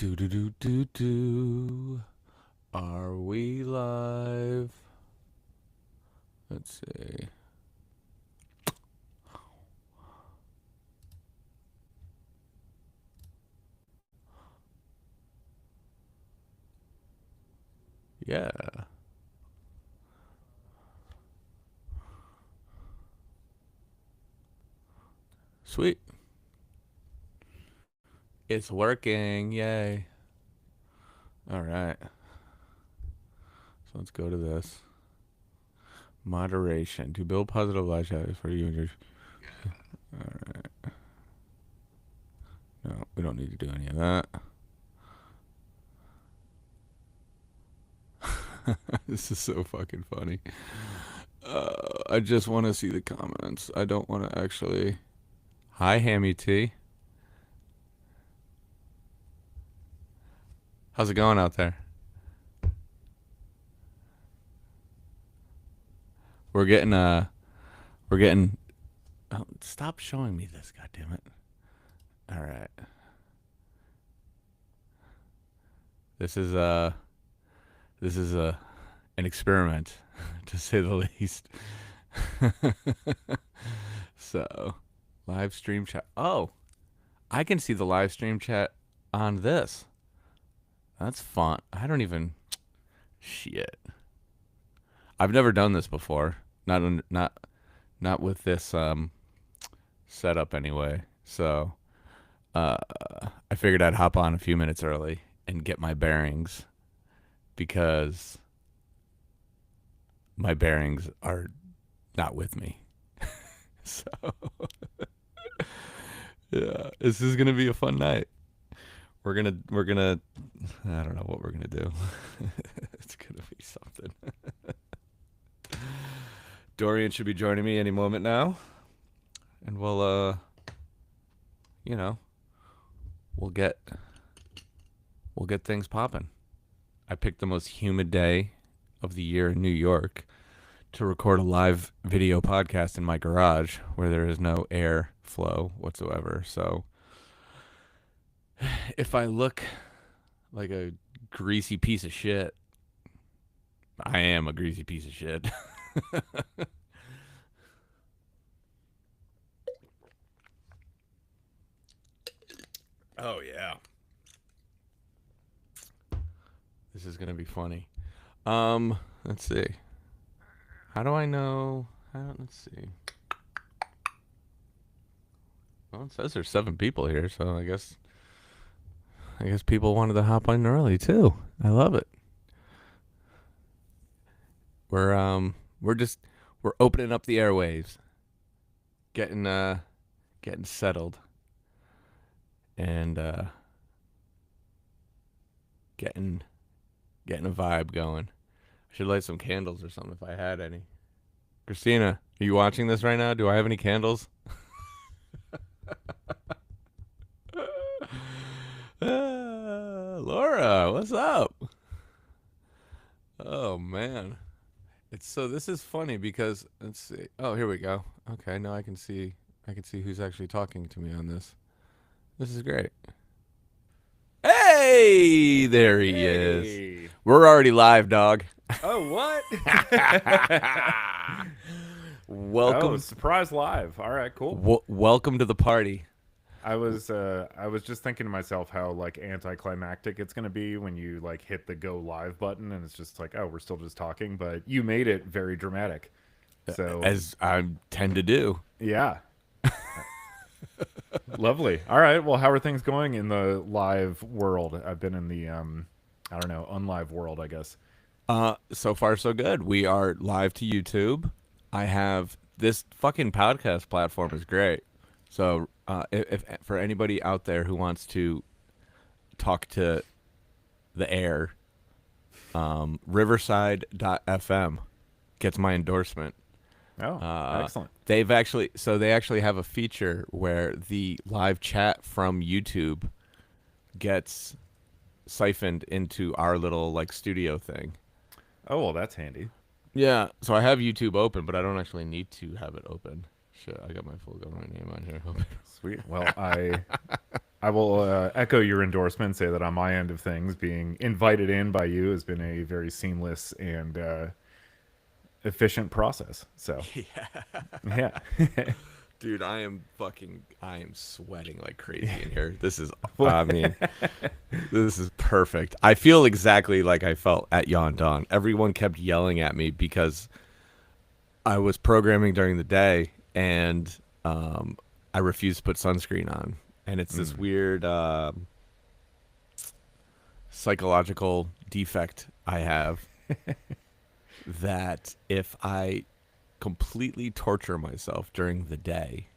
Do do do do do. Are we live? Let's see. Yeah. Sweet. It's working. Yay. All right. So let's go to this. Moderation. To build positive life habits for you and your. All right. No, we don't need to do any of that. This is so fucking funny. I just want to see the comments. I don't want to actually. Hi, Hammy T. How's it going out there? We're getting we're getting oh, stop showing me this, god damn it. All right. This is this is an experiment to say the least. So, live stream chat. Oh, I can see the live stream chat on this. That's fun. I don't even shit. I've never done this before. Not with this setup anyway. So, uh I figured I'd hop on a few minutes early and get my bearings because my bearings are not with me. So, yeah, this is going to be a fun night. We're gonna I don't know what we're gonna do. It's gonna be something. Dorian should be joining me any moment now, and you know, we'll get things popping. I picked the most humid day of the year in New York to record a live video podcast in my garage where there is no air flow whatsoever. So if I look like a greasy piece of shit, I am a greasy piece of shit. Oh yeah. This is gonna be funny. Let's see. How do I know? Let's see. Well, it says there's 7 people here, so I guess people wanted to hop on early too. I love it. We're just we're opening up the airwaves, getting getting settled, and getting getting a vibe going. I should light some candles or something if I had any. Christina, are you watching this right now? Do I have any candles? Laura, what's up? Oh man. This is funny because let's see. Oh, here we go. Okay, now I can see who's actually talking to me on this. This is great. Hey, there he is. Hey. We're already live, dog. Oh, what? Welcome, Oh, surprise live. All right, cool. welcome to the party. I was just thinking to myself how like anticlimactic it's gonna be when you like hit the go live button and it's just like, oh, we're still just talking, but you made it very dramatic. So As I tend to do. yeah. Lovely. All right. Well, how are things going in the live world? I've been in the I don't know, unlive world, I guess. So far so good. We are live to YouTube. I have this fucking podcast platform is great. So, if for anybody out there who wants to talk to the air, Riverside.fm gets my endorsement. Oh, excellent. They actually have a feature where the live chat from YouTube gets siphoned into our little like studio thing. Oh, well, that's handy. Yeah, so I have YouTube open, but I don't actually need to have it open. Shit, I got my full government name on here. Sweet. Well, I I will echo your endorsement. Say that on my end of things, being invited in by you has been a very seamless and efficient process. So Yeah. yeah, Dude, I am sweating like crazy in here. Well, I mean, this is perfect. I feel exactly like I felt at Yondon. Everyone kept yelling at me because I was programming during the day and I refused to put sunscreen on. And it's this mm, weird psychological defect I have that if I completely torture myself during the day,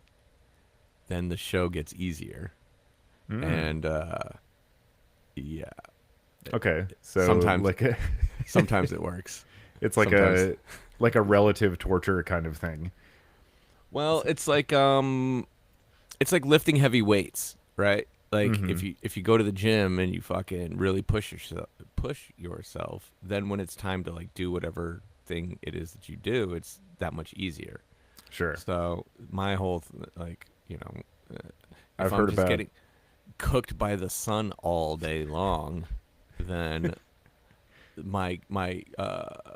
then the show gets easier. mm. And yeah, Okay, so sometimes like sometimes it works. it's Sometimes, like a relative torture kind of thing. well, it's like lifting heavy weights, right? Like Mm-hmm. if you go to the gym and you fucking really push yourself, then when it's time to like do whatever thing it is that you do, it's that much easier. Sure, So my whole like if I've I'm heard just about. getting cooked by the sun all day long, then my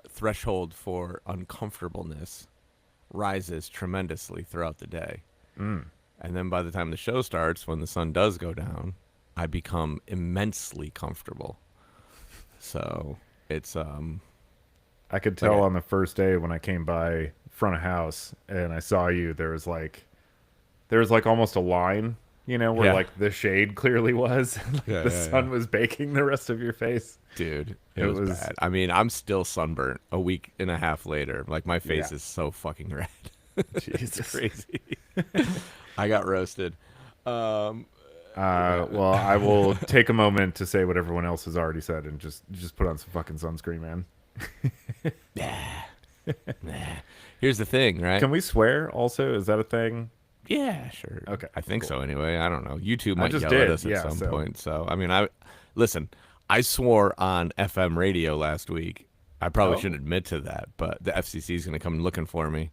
threshold for uncomfortableness rises tremendously throughout the day. Mm, And then by the time the show starts, when the sun does go down, I become immensely comfortable. So it's I could like tell on the first day when I came by front of house and I saw you. There was like almost a line, where yeah, like the shade clearly was, like yeah, the yeah, yeah. sun was baking the rest of your face. Dude, it It was was, bad. I mean, I'm still sunburnt a week and a half later. Like my yeah, face is so fucking red. It's Jesus. crazy. I got roasted. Um, yeah. Well, I will take a moment to say what everyone else has already said and just put on some fucking sunscreen, man. Nah, nah. Here's the thing, right? Can we swear also? Is that a thing? Yeah, sure. Okay, I think cool. so anyway. I don't know. YouTube I might just yell at did, us at yeah. some So, point. So, I mean, I listen, I swore on FM radio last week. I probably oh, shouldn't admit to that, but the FCC is going to come looking for me.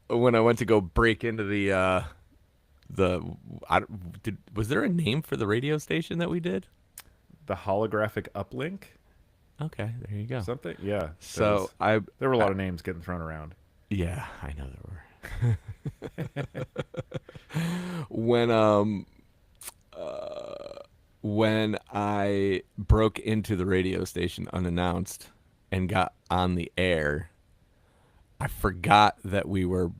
When I went to go break into the was there a name for the radio station that we did? the holographic uplink Okay, there you or go. something. Yeah, So I, there were a I lot of names getting thrown around. yeah, I know there were. when when I broke into the radio station unannounced and got on the air, I forgot that we were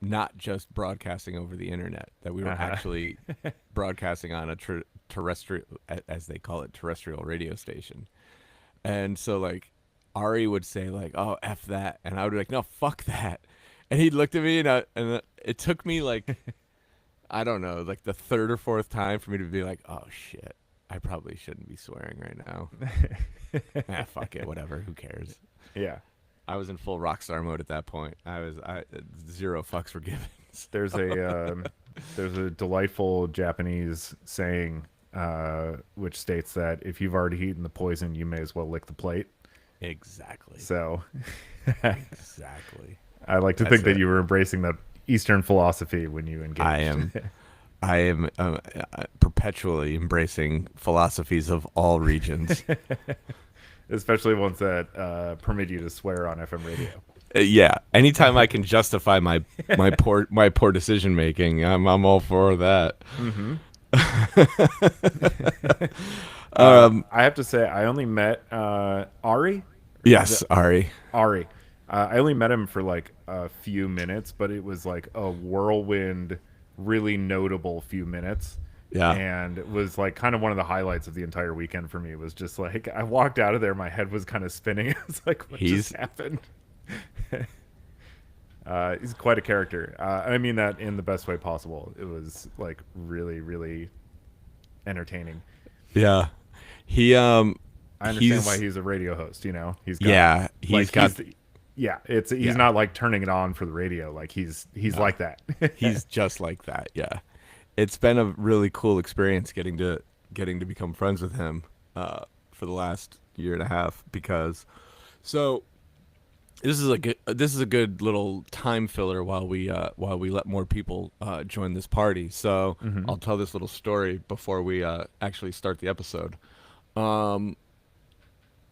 not just broadcasting over the internet, that we were Uh-huh. actually broadcasting on a terrestrial, as they call it, terrestrial radio station. And so, like, Ari would say, like, oh, F that. And I would be like, no, fuck that. And he'd looked at me, and it took me, like, I don't know, like the third or fourth time for me to be like, oh, shit. I probably shouldn't be swearing right now. Ah, fuck it, whatever. Who cares? Yeah. I was in full rock star mode at that point. I zero fucks were given. There's a there's a delightful Japanese saying which states that if you've already eaten the poison, you may as well lick the plate. Exactly. So Exactly. I like to That's think that it. you were embracing that Eastern philosophy when you I engaged. am. I am perpetually embracing philosophies of all regions. Especially ones that permit you to swear on FM radio. Yeah, anytime I can justify my poor decision making, I'm all for that. Mm-hmm. Um, I have to say, I only met Ari. Is it yes, Ari. Ari? I only met him for like a few minutes, but it was like a whirlwind, really notable few minutes. Yeah, And it was like kind of one of the highlights of the entire weekend for me. Was just like I walked out of there, my head was kind of spinning. It's like, what just he's happened? He's quite a character. I mean that in the best way possible. It was like really, really entertaining. yeah. He I understand why he's he's a radio host. He's got yeah, he's like got yeah. He's yeah. not like turning it on for the radio. Like he's No, like that. he's just like that. Yeah, it's been a really cool experience getting to become friends with him for the last year and a half because so This is a good little time filler while we let more people join this party. So Hmm. I'll tell this little story before we actually start the episode. Um,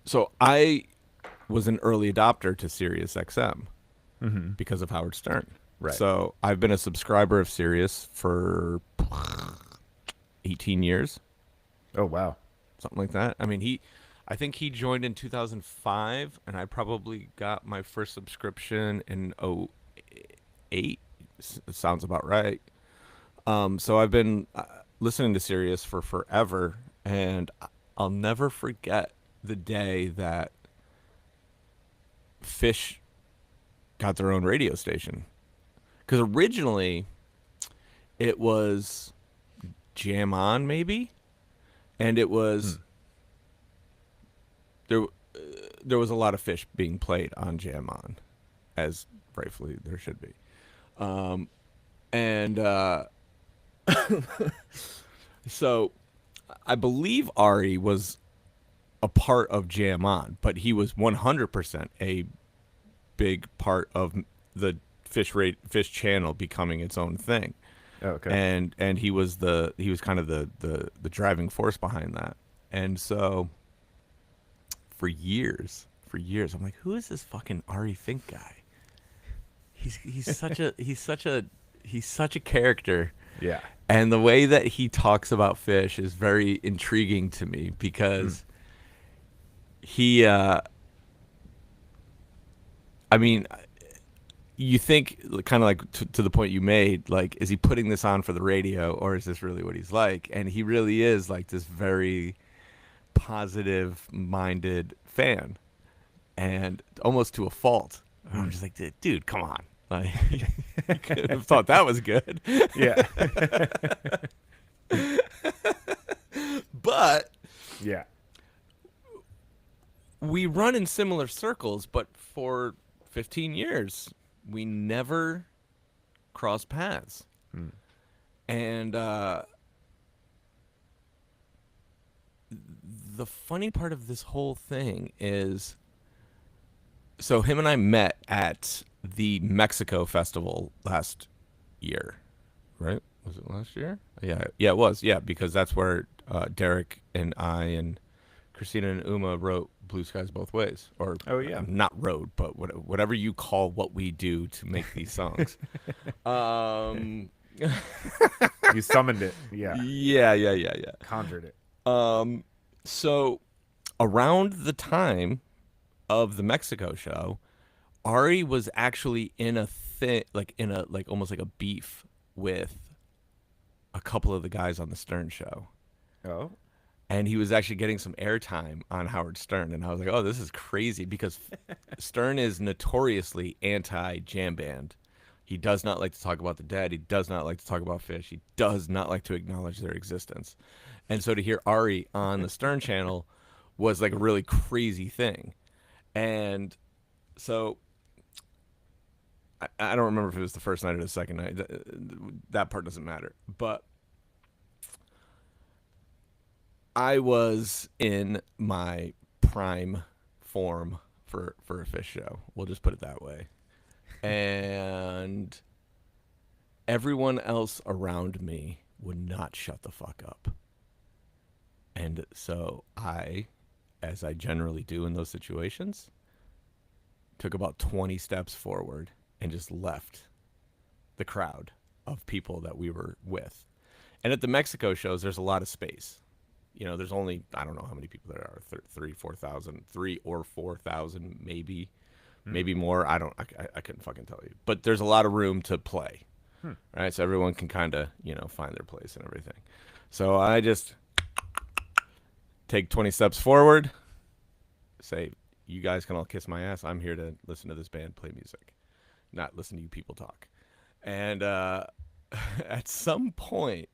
so I was an early adopter to Sirius XM Hmm. because of Howard Stern. Right. So I've been a subscriber of Sirius for 18 years, Oh wow. something like that. I mean, I think he joined in 2005, and I probably got my first subscription in '08. Sounds about right. So I've been listening to Sirius for forever, and I'll never forget the day that Fish got their own radio station. Because originally it was Jam On, maybe, and it was Hmm. there. There was a lot of Fish being played on Jam On, as rightfully there should be. Um, and so I believe Ari was a part of Jam On, but he was 100% a big part of the Fish channel becoming its own thing. Oh, okay. And he was kind of the driving force behind that. And so for years I'm like, who is this fucking Ari Fink guy? He's such a he's such a character. Yeah. And the way that he talks about Fish is very intriguing to me Hmm. because he I mean, you think kind of like to the point you made, like, is he putting this on for the radio or is this really what he's like? And he really is like this very positive minded fan and almost to a fault. And I'm Hmm. just like, dude, come on. Like, you could have thought that was good. Yeah. But Yeah. we run in similar circles, but for 15 years, we never crossed paths. Hmm. And the funny part of this whole thing is so him and I met at the Mexico Festival last year, right? Was it last year? Yeah, yeah, it was. Yeah, because that's where Derek and I and Christina and Uma wrote "Blue Skies Both Ways," or Oh yeah. not wrote, but whatever you call what we do to make these songs. Um, You summoned it. Yeah. yeah. Conjured it. So around the time of the Mexico show, Ari was actually in a thing, like in a like almost like a beef with a couple of the guys on the Stern show. Oh. And he was actually getting some airtime on Howard Stern, and I was like, "Oh, this is crazy," because Stern is notoriously anti-jam band. He does not like to talk about the dead. He does not like to talk about Fish. He does not like to acknowledge their existence. And so to hear Ari on the Stern channel was like a really crazy thing. And so I don't remember if it was the first night or the second night. That part doesn't matter. But I was in my prime form for a Fish show. We'll just put it that way. And everyone else around me would not shut the fuck up. And so I, as I generally do in those situations, took about 20 steps forward and just left the crowd of people that we were with. And at the Mexico shows, there's a lot of space. You know, there's only, I don't know how many people there are, 4,000, 4,000, maybe, Hmm. maybe more. I couldn't fucking tell you. But there's a lot of room to play, Hmm. right? So everyone can kind of, find their place and everything. So I just take 20 steps forward, say, you guys can all kiss my ass. I'm here to listen to this band play music, not listen to you people talk. And at some point,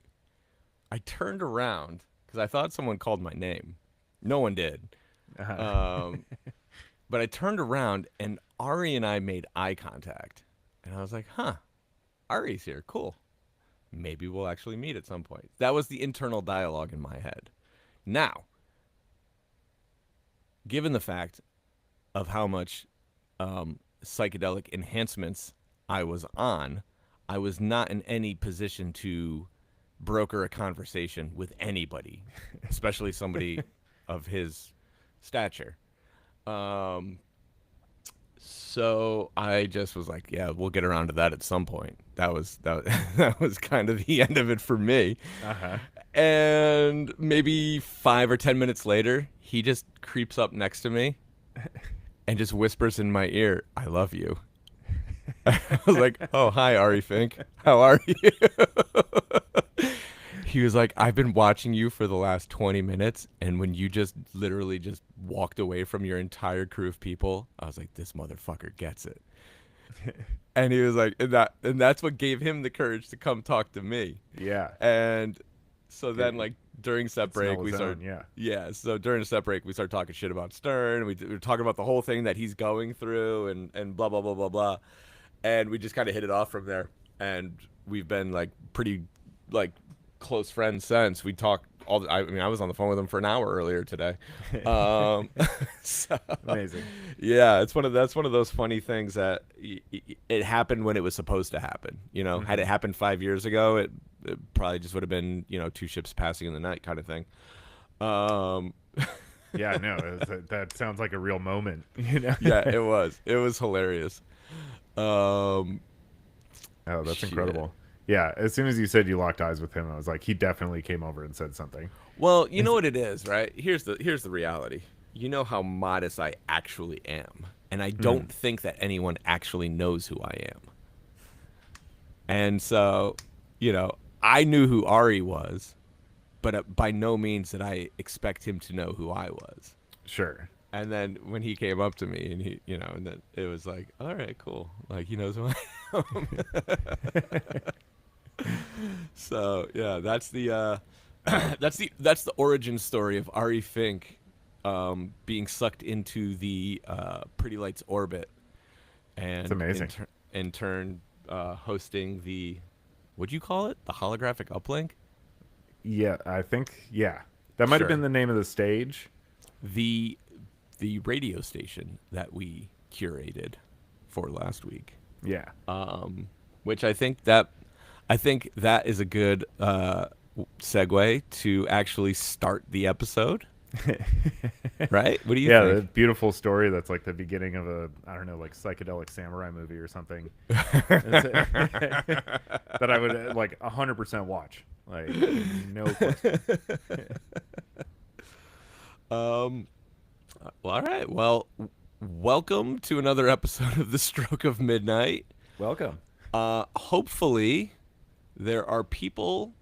I turned around because I thought someone called my name. No one did. Uh-huh. Um, but I turned around and Ari and I made eye contact. And I was like, huh, Ari's here. Cool. Maybe we'll actually meet at some point. That was the internal dialogue in my head. Now, given the fact of how much psychedelic enhancements I was on, I was not in any position to broker a conversation with anybody, especially somebody of his stature. Um, so I just was like, yeah, we'll get around to that at some point. That was kind of the end of it for me. Uh-huh. And maybe 5 or 10 minutes later, he just creeps up next to me and just whispers in my ear, "I love you." I was like, "Oh, hi, Ari Fink. How are you?" He was like, "I've been watching you for the last 20 minutes, and when you just literally just walked away from your entire crew of people, I was like, this motherfucker gets it." And he was like, and that's what gave him the courage to come talk to me. Yeah. And so then, Could, like, during set could smell break, we his started, own, yeah. yeah. So during the set break, we started talking shit about Stern. We were talking about the whole thing that he's going through, and blah blah blah blah blah. And we just kind of hit it off from there. And we've been like pretty like close friends since. We talked all. I mean, I was on the phone with him for an hour earlier today. So, Amazing. yeah, that's one of those funny things that it happened when it was supposed to happen. You know, had it happened 5 years ago, it probably just would have been, you know, two ships passing in the night kind of thing. Um, Yeah, no, that sounds like a real moment, you know? yeah, it was hilarious. Um, Oh, that's shit. incredible. Yeah, as soon as you said you locked eyes with him, I was like, he definitely came over and said something. Well, you know what it is, right? Here's the reality. You know how modest I actually am, and I don't think that anyone actually knows who I am. And so, you know, I knew who Ari was, but by no means did I expect him to know who I was. Sure. And then when he came up to me and he, you know, and then it was like, all right, cool. Like he knows who I am. So yeah, that's the that's the origin story of Ari Fink being sucked into the Pretty Lights orbit, It's and amazing. in turn hosting the, what'd you call it? The holographic uplink? Yeah, I think, yeah. That might have Sure. been the name of the stage. The radio station that we curated for last week. Yeah. Which I think that is a good segue to actually start the episode. Right? What do you Yeah, think? the beautiful story that's like the beginning of a, I don't know, like psychedelic samurai movie or something. That I would like 100% watch. Like, no question. Um, well, all right. Well, welcome to another episode of The Stroke of Midnight. Welcome. Hopefully, there are people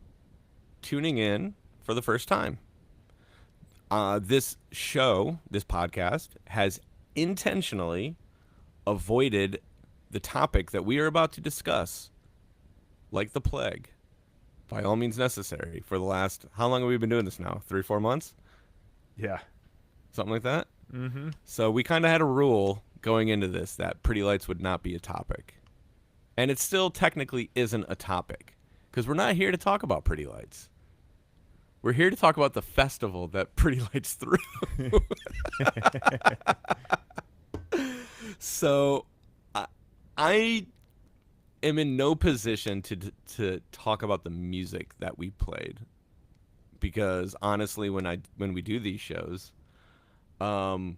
tuning in for the first time. This podcast, has intentionally avoided the topic that we are about to discuss, like the plague, by all means necessary, for the last, how long have we been doing this now? 3-4 months? Yeah. Something like that? Mm-hmm. So we kind of had a rule going into this that Pretty Lights would not be a topic. And it still technically isn't a topic, because we're not here to talk about Pretty Lights. We're here to talk about the festival that Pretty Lights threw. So I am in no position to talk about the music that we played, because honestly, when we do these shows, I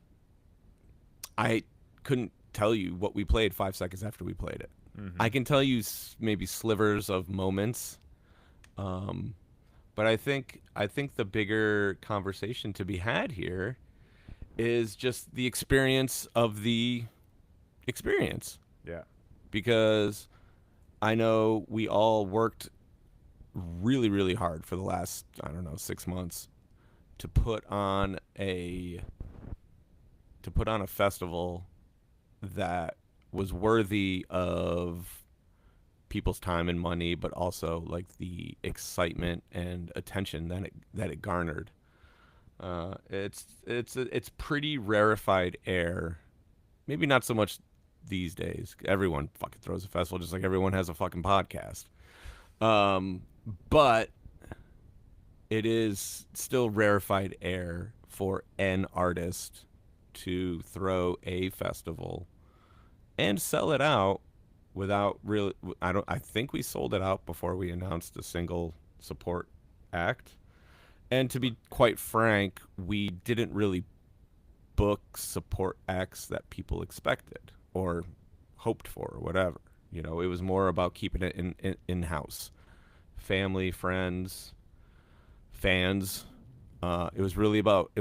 couldn't tell you what we played 5 seconds after we played it. I can tell you maybe slivers of moments, but I think the bigger conversation to be had here is just the experience of the experience, Yeah. because I know we all worked really, really hard for the last, I don't know, 6 months to put on a festival that was worthy of people's time and money, but also like the excitement and attention that it garnered. It's pretty rarefied air. Maybe not so much these days. Everyone fucking throws a festival, just like everyone has a fucking podcast. But it is still rarefied air for an artist to throw a festival and sell it out without really. I think we sold it out before we announced a single support act. And to be quite frank, we didn't really book support acts that people expected or hoped for or whatever. It was more about keeping it in house, family, friends, fans. It was really about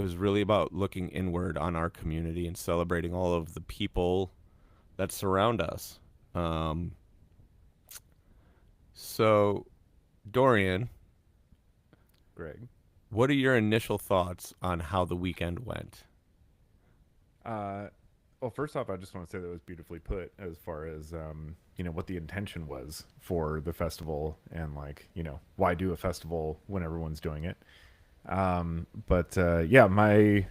looking inward on our community and celebrating all of the people that surround us. Um, so, Dorian, Greg. what are your initial thoughts on how the weekend went? Well, first off, I just want to say that was beautifully put as far as what the intention was for the festival and like, why do a festival when everyone's doing it. But yeah, my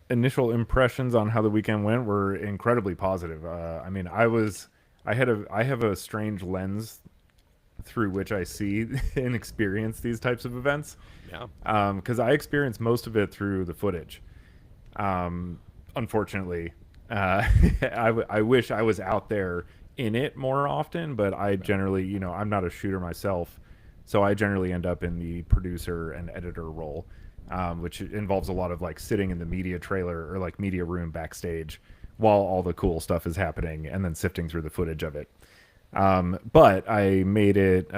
initial impressions on how the weekend went were incredibly positive. I mean, I have a strange lens through which I see and experience these types of events. Yeah. Because I experienced most of it through the footage. Unfortunately, I wish I was out there in it more often, but I generally, I'm not a shooter myself, so I generally end up in the producer and editor role, which involves a lot of like sitting in the media trailer or like media room backstage while all the cool stuff is happening and then sifting through the footage of it. But I made it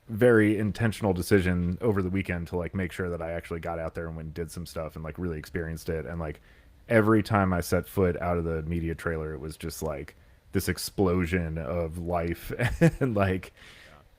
very intentional decision over the weekend to like make sure that I actually got out there and went and did some stuff and like really experienced it. And like every time I set foot out of the media trailer, it was just like this explosion of life and like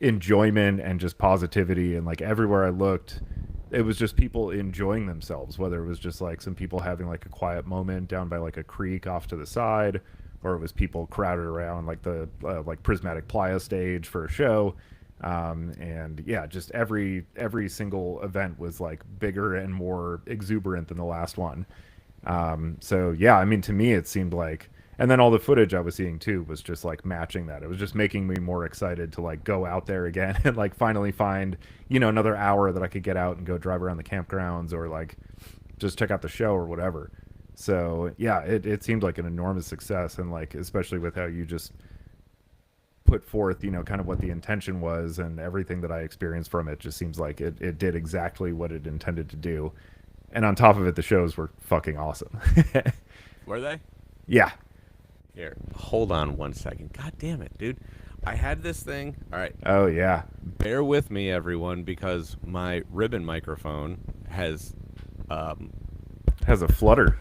enjoyment and just positivity. And like everywhere I looked, it was just people enjoying themselves, whether it was just like some people having like a quiet moment down by like a creek off to the side, or it was people crowded around like the like prismatic playa stage for a show. And yeah, just every single event was like bigger and more exuberant than the last one. So yeah, I mean, to me it seemed like, and then all the footage I was seeing too was just like matching that. It was just making me more excited to like go out there again and like finally find, another hour that I could get out and go drive around the campgrounds or like just check out the show or whatever. So yeah, it seemed like an enormous success, and like especially with how you just put forth, kind of what the intention was, and everything that I experienced from it just seems like it did exactly what it intended to do. And on top of it, the shows were fucking awesome. Were they? Yeah. Here, hold on one second. God damn it, dude. I had this thing. All right. Oh yeah. Bear with me, everyone, because my ribbon microphone has Has a flutter.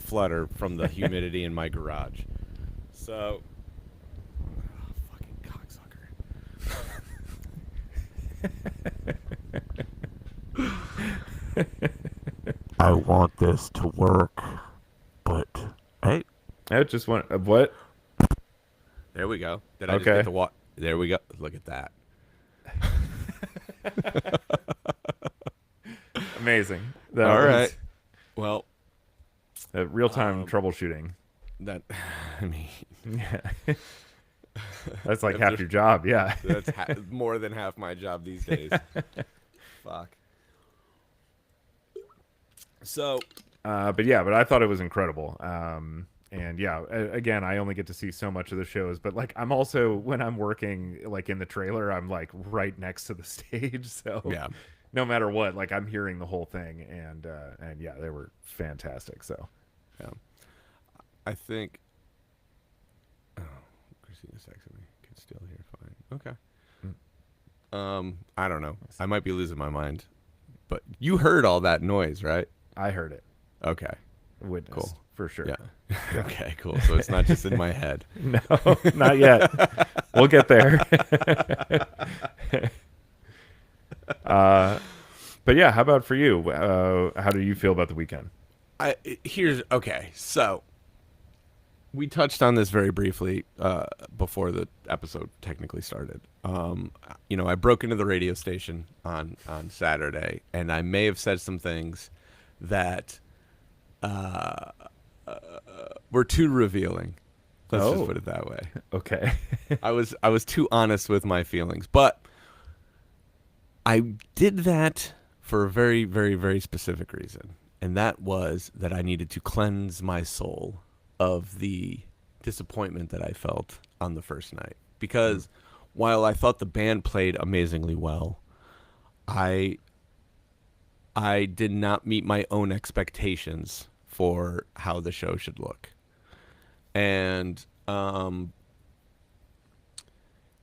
flutter from the humidity in my garage. So, fucking cocksucker. I want this to work, but hey, I just want what? there we go. Did I just Okay. get the water? There we go. Look at that. Amazing. That All was, right. Well, real-time troubleshooting. that I mean, Yeah. That's like If half there- your job. Yeah. that's more than half my job these days. Fuck. So, But yeah, but I thought it was incredible. And yeah, again, I only get to see so much of the shows, but like I'm also, when I'm working like in the trailer, I'm like right next to the stage, so yeah. no matter what, like I'm hearing the whole thing, and yeah, they were fantastic. So Yeah. I think. Oh, Christina texted me. Can still hear fine. Okay. I don't know. I might be losing my mind, but you heard all that noise, right? I heard it, Okay. witnessed Cool. for sure. Yeah. Okay. Cool. So it's not just in my head. No, not yet. We'll get there. But yeah, how about for you? How do you feel about the weekend? Here's okay. So we touched on this very briefly before the episode technically started. I broke into the radio station on Saturday, and I may have said some things that were too revealing. Let's just Oh. put it that way. Okay. I was too honest with my feelings, but I did that for a very, very, very specific reason, and that was that I needed to cleanse my soul of the disappointment that I felt on the first night. Because while I thought the band played amazingly well, I did not meet my own expectations for how the show should look. And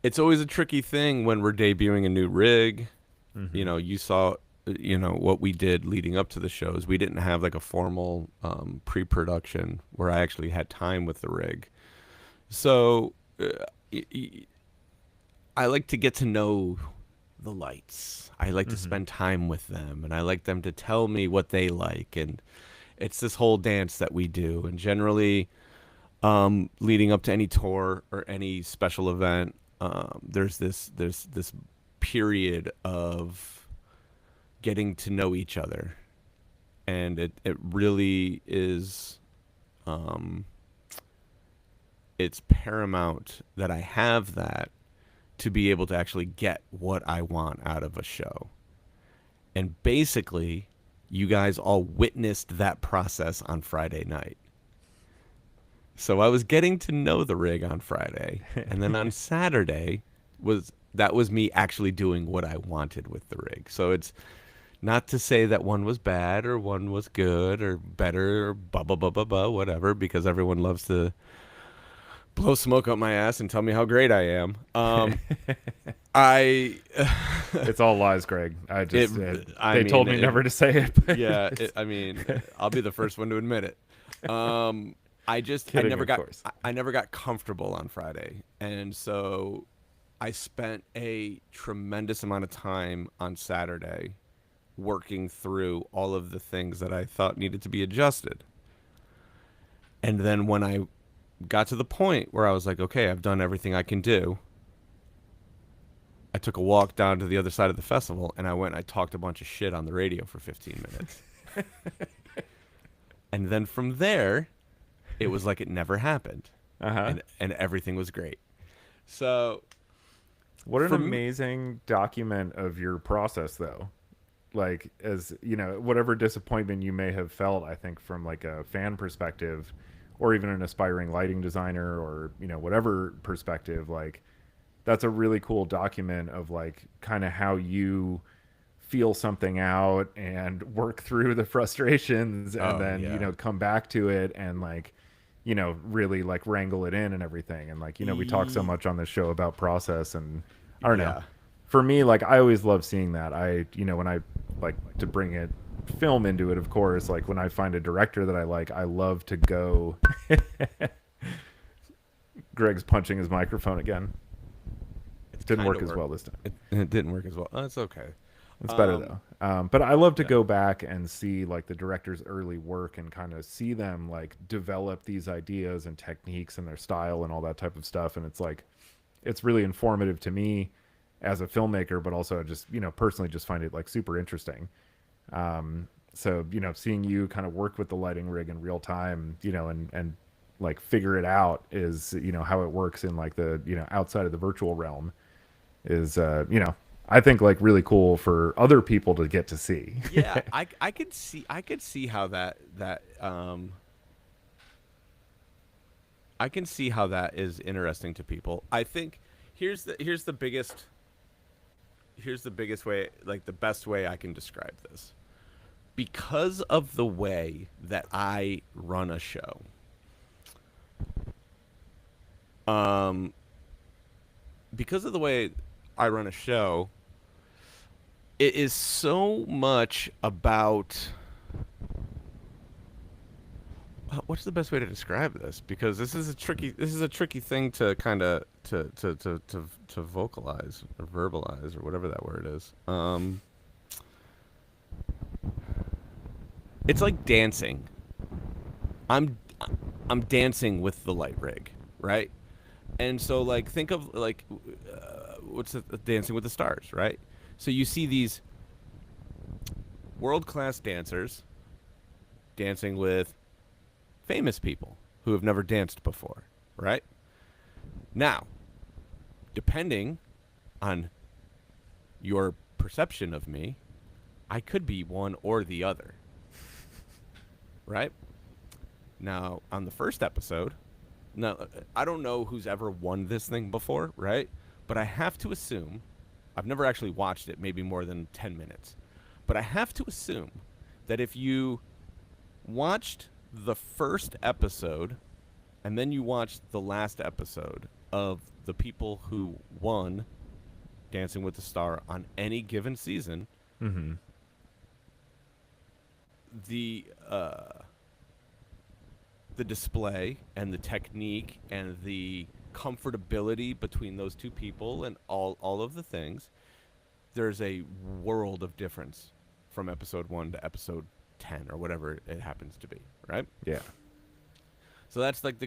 it's always a tricky thing when we're debuting a new rig. You know, you saw, what we did leading up to the shows. We didn't have like a formal pre-production where I actually had time with the rig. So I like to get to know the lights. I like to spend time with them, and I like them to tell me what they like. And it's this whole dance that we do. And generally, leading up to any tour or any special event, there's this period of getting to know each other, and it really is it's paramount that I have that to be able to actually get what I want out of a show. And basically, you guys all witnessed that process on Friday night. So I was getting to know the rig on Friday, and then on Saturday was me actually doing what I wanted with the rig. So it's not to say that one was bad or one was good or better or whatever, because everyone loves to blow smoke up my ass and tell me how great I am. It's all lies, Greg. They told me never to say it. But yeah, I'll be the first one to admit it. I never got comfortable on Friday, and so I spent a tremendous amount of time on Saturday working through all of the things that I thought needed to be adjusted. And then when I got to the point where I was like, okay, I've done everything I can do, I took a walk down to the other side of the festival, and I talked a bunch of shit on the radio for 15 minutes. And then from there, it was like it never happened. And everything was great. So what an amazing document of your process, though. Like, as you know, whatever disappointment you may have felt, I think from like a fan perspective, or even an aspiring lighting designer, or whatever perspective, like that's a really cool document of like kind of how you feel something out and work through the frustrations, and then come back to it and like really like wrangle it in and everything. And like we talk so much on this show about process, and I don't know, for me, like I always love seeing that. When I like to bring it film into it, of course, like when I find a director that I like, I love to go Greg's punching his microphone again. It didn't work as well this time. It didn't work as well. Oh, it's okay. It's better though. But I love to go back and see like the director's early work and kind of see them like develop these ideas and techniques and their style and all that type of stuff. And it's like, it's really informative to me as a filmmaker, but also just, personally just find it like super interesting. So, seeing you kind of work with the lighting rig in real time, and like figure it out is, how it works in like the, outside of the virtual realm is, I think like really cool for other people to get to see. Yeah, I could see how I can see how that is interesting to people. I think here's the biggest way, like the best way I can describe this. Because of the way that I run a show, it is so much about, what's the best way to describe this? Because this is a tricky thing to kind of to vocalize or verbalize or whatever that word is. It's like dancing. I'm dancing with the light rig, right? And so like think of like what's Dancing with the Stars, right? So you see these world-class dancers dancing with famous people who have never danced before, right? Now, depending on your perception of me, I could be one or the other, right? Now, on the first episode, now I don't know who's ever won this thing before, right? But I have to assume, I've never actually watched it, maybe more than 10 minutes, but I have to assume that if you watched the first episode and then you watched the last episode of the people who won Dancing with the Star on any given season, Mm-hmm. the display and the technique and the comfortability between those two people and all of the things, there's a world of difference from episode 1 to episode 10 or whatever it happens to be, right? Yeah. So that's like the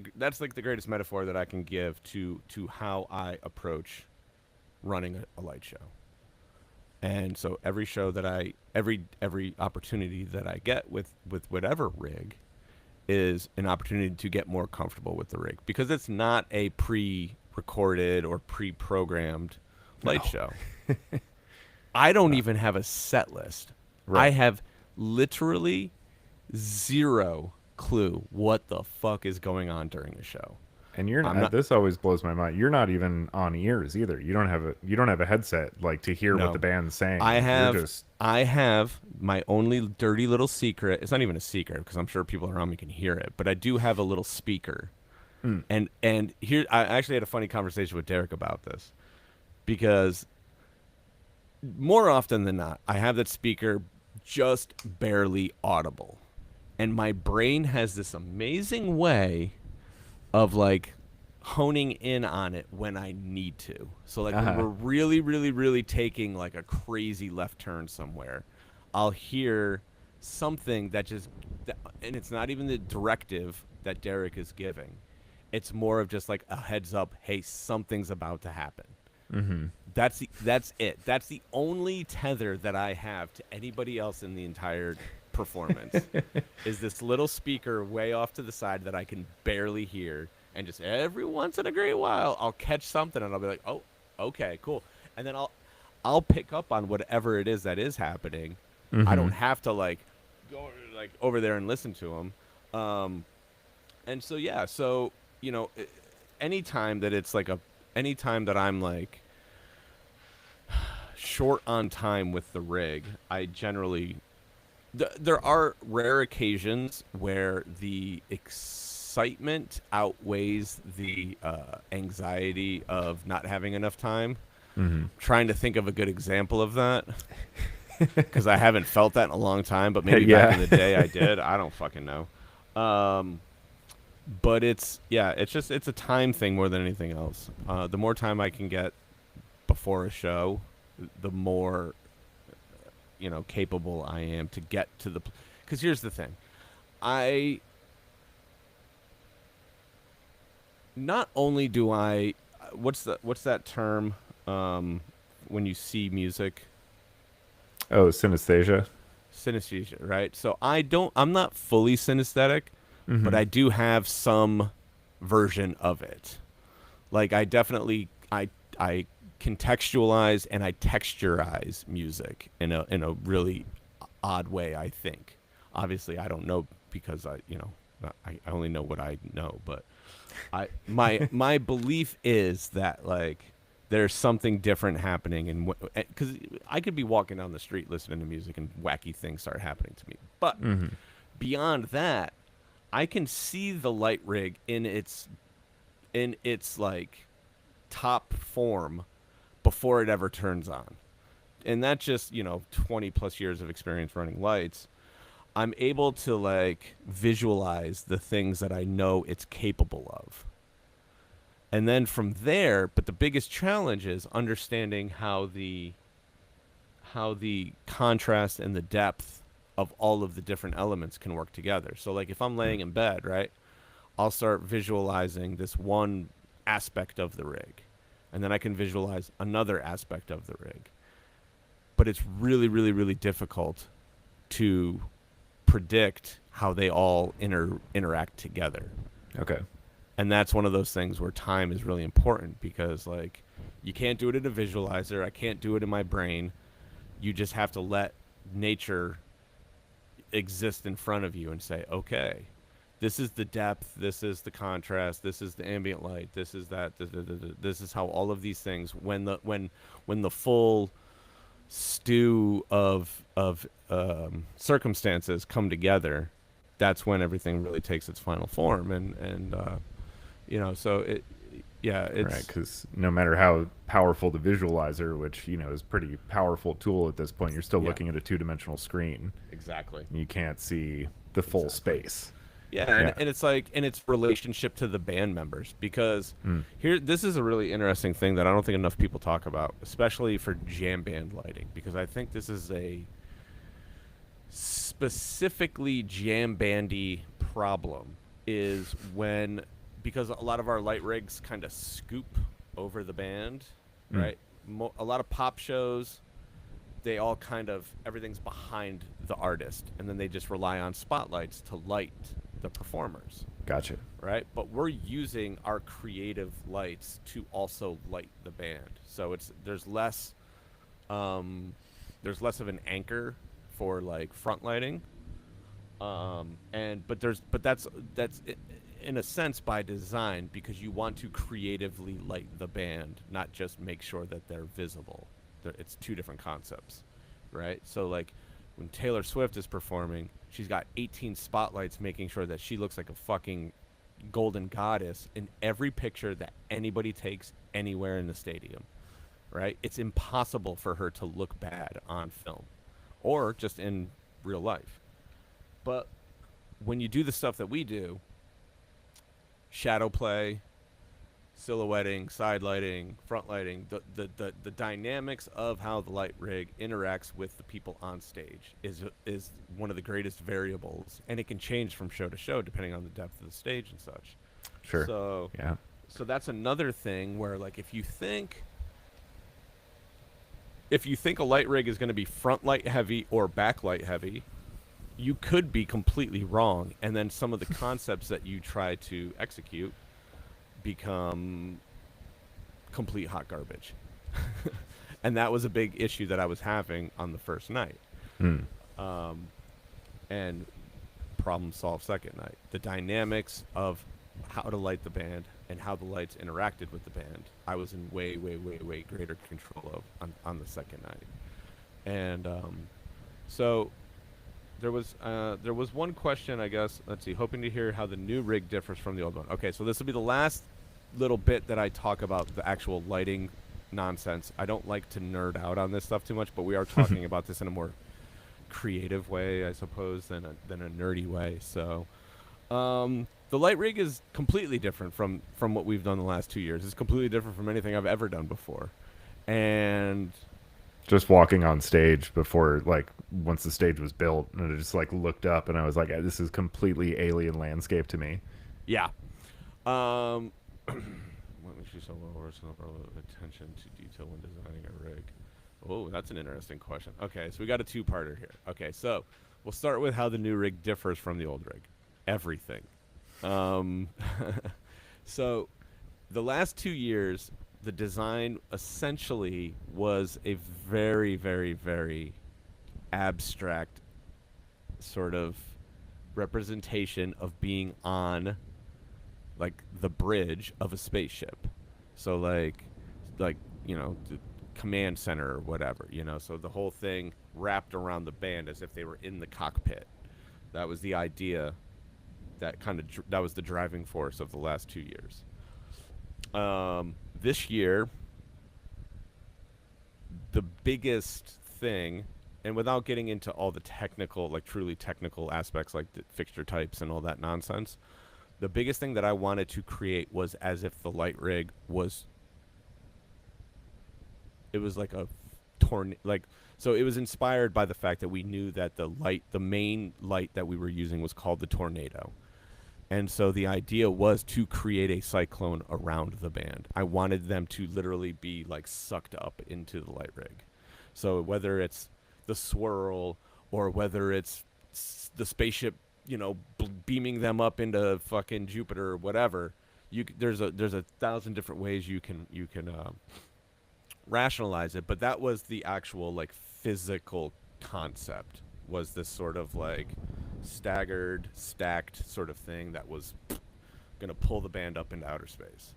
greatest metaphor that I can give to how I approach running a light show. And so every show that every opportunity that I get with whatever rig is an opportunity to get more comfortable with the rig, because it's not a pre-recorded or pre-programmed light show. I don't even have a set list. Right. I have literally zero clue what the fuck is going on during the show. And you're I'm not, not- this always blows my mind. You're not even on ears either. You don't have a headset like to hear No. what the band's saying. I You're just have my only dirty little secret. It's not even a secret because I'm sure people around me can hear it, but I do have a little speaker. And here I actually had a funny conversation with Derek about this, because more often than not, I have that speaker just barely audible. And my brain has this amazing way of like honing in on it when I need to. So like when we're really, really, really taking like a crazy left turn somewhere, I'll hear something and it's not even the directive that Derek is giving. It's more of just like a heads up, hey, something's about to happen. mm-hmm. That's it. That's the only tether that I have to anybody else in the entire performance is this little speaker way off to the side that I can barely hear, and just every once in a great while I'll catch something and I'll be like, oh, okay, cool, and then I'll pick up on whatever it is that is happening. I don't have to like go like over there and listen to them. And so yeah, so you know, anytime that I'm like short on time with the rig, I generally there are rare occasions where the excitement outweighs the anxiety of not having enough time. Trying to think of a good example of that, because I haven't felt that in a long time, but maybe back in the day I did. I don't fucking know. But it's a time thing more than anything else. The more time I can get before a show, the more capable I am to get to the. Because here's the thing, not only do I, what's that term when you see music? Oh, synesthesia. Synesthesia, right? So I'm not fully synesthetic, but I do have some version of it. Like I definitely I contextualize and I texturize music in a really odd way, I think. Obviously I don't know, because I only know what I know, but my belief is that like there's something different happening, and because I could be walking down the street listening to music and wacky things start happening to me, but beyond that, I can see the light rig in its like top form before it ever turns on. And that's just 20 plus years of experience running lights. I'm able to like visualize the things that I know it's capable of. And then from there, but the biggest challenge is understanding how the contrast and the depth of all of the different elements can work together. So like if I'm laying in bed, right, I'll start visualizing this one aspect of the rig, and then I can visualize another aspect of the rig. But it's really, really, really difficult to predict how they all interact together. Okay. And that's one of those things where time is really important, because like you can't do it in a visualizer. I can't do it in my brain. You just have to let nature exist in front of you and say, okay, this is the depth, this is the contrast, this is the ambient light, this is that, this is how all of these things, when the full stew of circumstances come together, that's when everything really takes its final form. And so it's Right, because no matter how powerful the visualizer, which is a pretty powerful tool at this point, you're still Yeah. looking at a two-dimensional screen. exactly. You can't see the full Exactly. space. Yeah, Yeah. and it's like, and its relationship to the band members, because this is a really interesting thing that I don't think enough people talk about, especially for jam band lighting, because I think this is a specifically jam bandy problem, is when, because a lot of our light rigs kind of scoop over the band, right? A lot of pop shows, they all kind of, everything's behind the artist, and then they just rely on spotlights to light the performers, Gotcha. right? But we're using our creative lights to also light the band, so there's less of an anchor for like front lighting, but that's in a sense by design, because you want to creatively light the band, not just make sure that they're visible. It's two different concepts, right? So like when Taylor Swift is performing, she's got 18 spotlights making sure that she looks like a fucking golden goddess in every picture that anybody takes anywhere in the stadium, right? It's impossible for her to look bad on film or just in real life. But when you do the stuff that we do, shadow play, silhouetting, side lighting, front lighting, the dynamics of how the light rig interacts with the people on stage is one of the greatest variables, and it can change from show to show depending on the depth of the stage and such. Sure. So Yeah. so that's another thing where, like, if you think a light rig is going to be front light heavy or back light heavy, you could be completely wrong, and then some of the concepts that you try to execute become complete hot garbage. And that was a big issue that I was having on the first night. And problem solved second night. The dynamics of how to light the band and how the lights interacted with the band, I was in way, way, way, way greater control of on the second night. And so there was one question, I guess. Let's see. Hoping to hear how the new rig differs from the old one. Okay, so this will be the last little bit that I talk about the actual lighting nonsense. I don't like to nerd out on this stuff too much, but we are talking about this in a more creative way, I suppose, than a nerdy way. So the light rig is completely different from what we've done the last 2 years. It's completely different from anything I've ever done before. And Just walking on stage before, like, once the stage was built, and I just like looked up and I was like, this is completely alien landscape to me. yeah. What makes you so well versed in the attention to detail when designing a rig? Oh, that's an interesting question. Okay, so we got a two-parter here. Okay, so we'll start with how the new rig differs from the old rig. Everything. So the last 2 years, the design essentially was a very, very, very abstract sort of representation of being on, like, the bridge of a spaceship. So like the command center or whatever, so the whole thing wrapped around the band as if they were in the cockpit. That was the idea, that was the driving force of the last 2 years. This year, the biggest thing, and without getting into all the technical, like truly technical aspects, like the fixture types and all that nonsense, the biggest thing that I wanted to create was as if the light rig was, it was like a so it was inspired by the fact that we knew that the main light that we were using was called the Tornado. And so the idea was to create a cyclone around the band. I wanted them to literally be like sucked up into the light rig. So whether it's the swirl or whether it's the spaceship, beaming them up into fucking Jupiter or whatever, there's a thousand different ways you can rationalize it. But that was the actual like physical concept, was this sort of like staggered, stacked sort of thing that was going to pull the band up into outer space.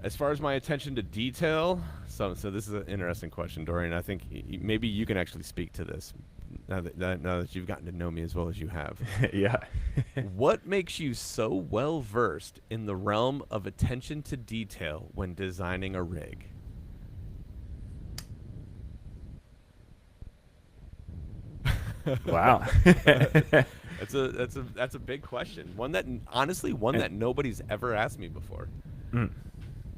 As far as my attention to detail, so this is an interesting question, Dorian. I think maybe you can actually speak to this now that you've gotten to know me as well as you have. Yeah. What makes you so well versed in the realm of attention to detail when designing a rig? Wow. That's a big question. One that honestly that nobody's ever asked me before. Mm.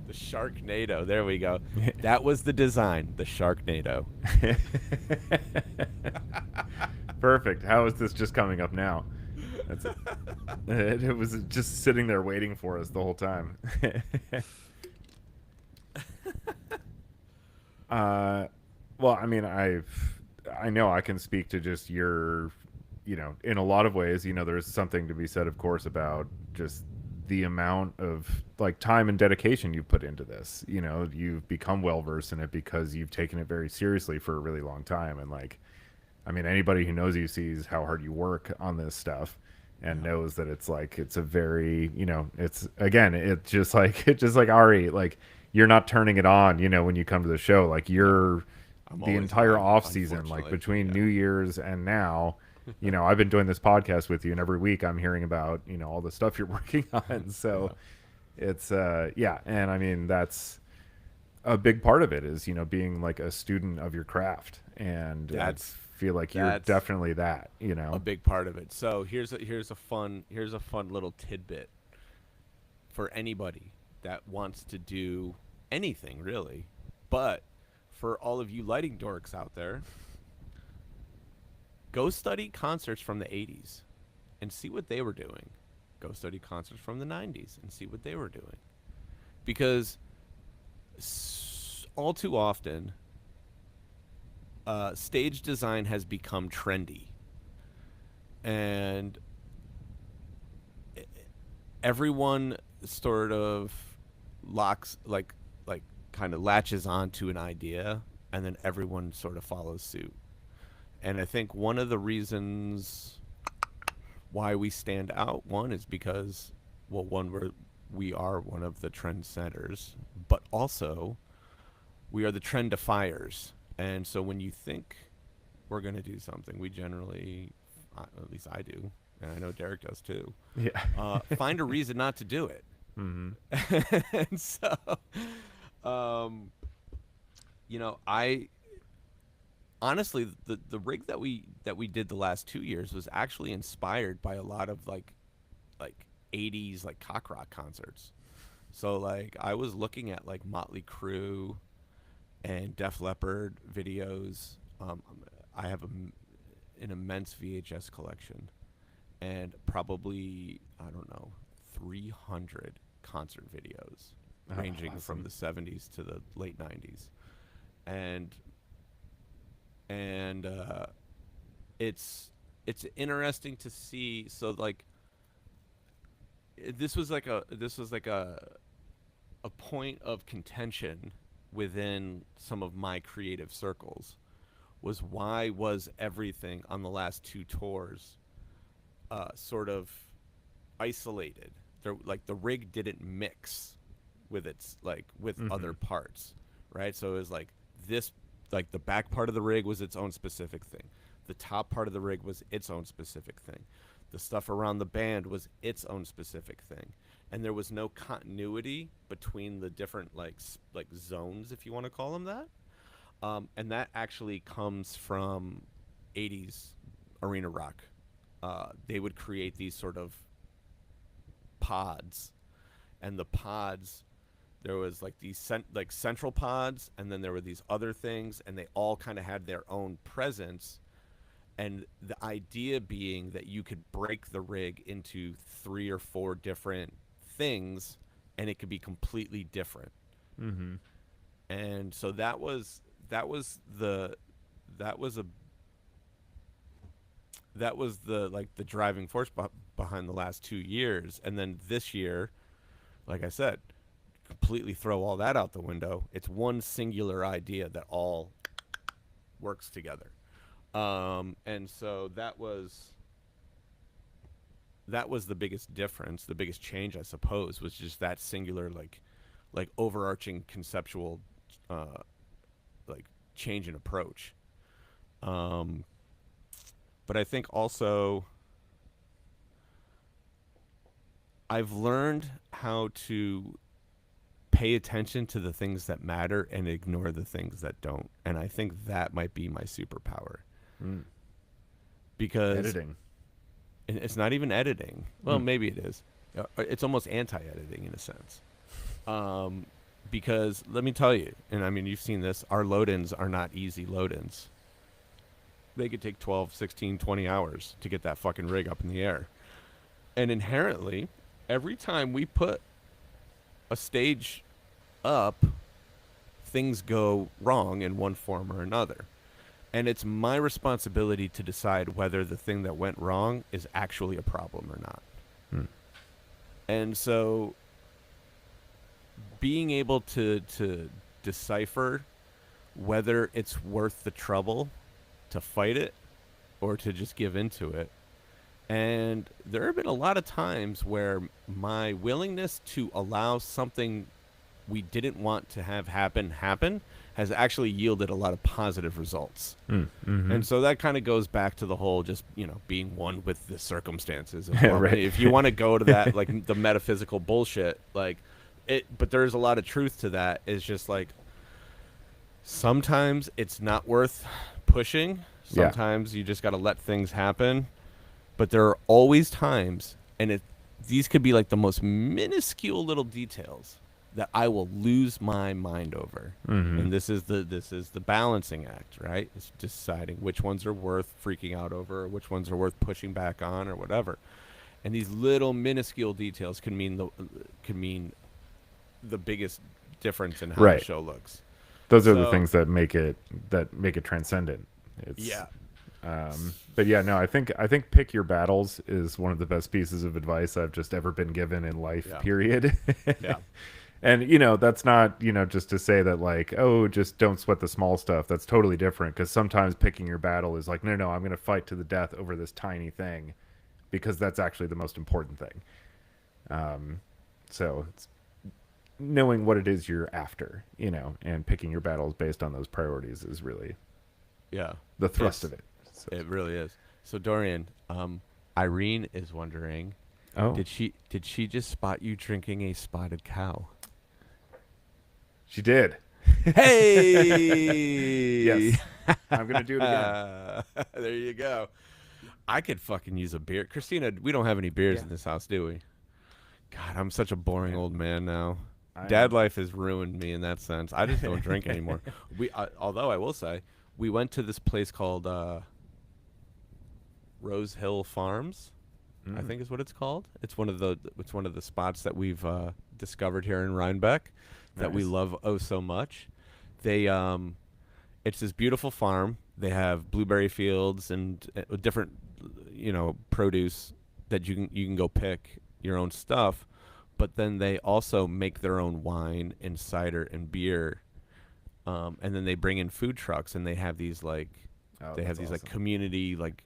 The Sharknado. There we go. That was the design. The Sharknado. Perfect. How is this just coming up now? That's it. It was just sitting there waiting for us the whole time. Well, I mean, I know I can speak to just your, in a lot of ways, there's something to be said, of course, about just the amount of like time and dedication you've put into this. You've become well versed in it because you've taken it very seriously for a really long time. And like, I mean, anybody who knows you sees how hard you work on this stuff and knows that it's a very, it's just like Ari, like you're not turning it on, when you come to the show, like the entire off season, like between New Year's and now, I've been doing this podcast with you, and every week I'm hearing about, all the stuff you're working on. So it's, and I mean, that's a big part of it is, being like a student of your craft. And I feel like you're definitely that, a big part of it. So here's a fun little tidbit for anybody that wants to do anything really. But for all of you lighting dorks out there, go study concerts from the 80s and see what they were doing. Go study concerts from the 90s and see what they were doing. Because all too often, stage design has become trendy. And everyone sort of kind of latches onto an idea, and then everyone sort of follows suit. And I think one of the reasons why we stand out, one is because, well, we are one of the trendsetters, but also we are the trendifiers. And so when you think we're going to do something, we generally, at least I do, and I know Derek does too, find a reason not to do it. Mm-hmm. And so, I honestly, the rig that we did the last 2 years was actually inspired by a lot of like 80s like cock rock concerts. So like I was looking at like Motley Crue and Def Leppard videos. I have an immense VHS collection, and probably, I don't know, 300 concert videos ranging awesome. From the 70s to the late 90s. And it's interesting to see. So like this was like a point of contention within some of my creative circles, was why was everything on the last 2 tours sort of isolated. Like the rig didn't mix with with other parts, right? So it was like this, like the back part of the rig was its own specific thing. The top part of the rig was its own specific thing. The stuff around the band was its own specific thing. And there was no continuity between the different like zones, if you want to call them that. And that actually comes from 80s arena rock. They would create these sort of pods, and the pods, there was like these central pods, and then there were these other things, and they all kind of had their own presence. And the idea being that you could break the rig into 3 or 4 different things, and it could be completely different. Mm-hmm. And so that was the driving force behind the last 2 years. And then this year, like I said, completely throw all that out the window. It's one singular idea that all works together. And so that was the biggest difference, the biggest change, I suppose, was just that singular like overarching conceptual like change in approach. Um, but I think also I've learned how to pay attention to the things that matter and ignore the things that don't. And I think that might be my superpower. Mm. Because Editing. it's not even editing. Well, maybe it is. It's almost anti-editing in a sense. Because let me tell you, and I mean, you've seen this, our load-ins are not easy load-ins. They could take 12, 16, 20 hours to get that fucking rig up in the air. And inherently, every time we put a stage up, things go wrong in one form or another. And it's my responsibility to decide whether the thing that went wrong is actually a problem or not. And so being able to decipher whether it's worth the trouble to fight it or to just give into it. And there have been a lot of times where my willingness to allow something we didn't want to have happen has actually yielded a lot of positive results. Mm-hmm. And so that kind of goes back to the whole just, being one with the circumstances. Right. If you want to go to that, like the metaphysical bullshit, like but there's a lot of truth to that. It's just like sometimes it's not worth pushing. Sometimes you just got to let things happen. But there are always times, and these could be like the most minuscule little details that I will lose my mind over. Mm-hmm. And this is the balancing act, right? It's deciding which ones are worth freaking out over, or which ones are worth pushing back on, or whatever. And these little minuscule details can mean the biggest difference in how Right. the show looks. Those are the things that make it transcendent. It's, Yeah. But yeah, no, I think pick your battles is one of the best pieces of advice I've just ever been given in life, period. Yeah. And, that's not, just to say that like, oh, just don't sweat the small stuff. That's totally different. Because sometimes picking your battle is like, no, I'm going to fight to the death over this tiny thing because that's actually the most important thing. So it's knowing what it is you're after, and picking your battles based on those priorities is really the thrust of it. So. It really is. So Dorian, Irene is wondering, did she just spot you drinking a spotted cow? She did. Hey! Yes. I'm going to do it again. There you go. I could fucking use a beer. Christina, we don't have any beers in this house, do we? God, I'm such a boring old man now. Dad life has ruined me in that sense. I just don't drink anymore. Although I will say, we went to this place called Rose Hill Farms, I think is what it's called. It's one of the spots that we've discovered here in Rhinebeck that we love so much. It's this beautiful farm. They have blueberry fields and different, produce that you can go pick your own stuff, but then they also make their own wine and cider and beer, and then they bring in food trucks and they have these like like community like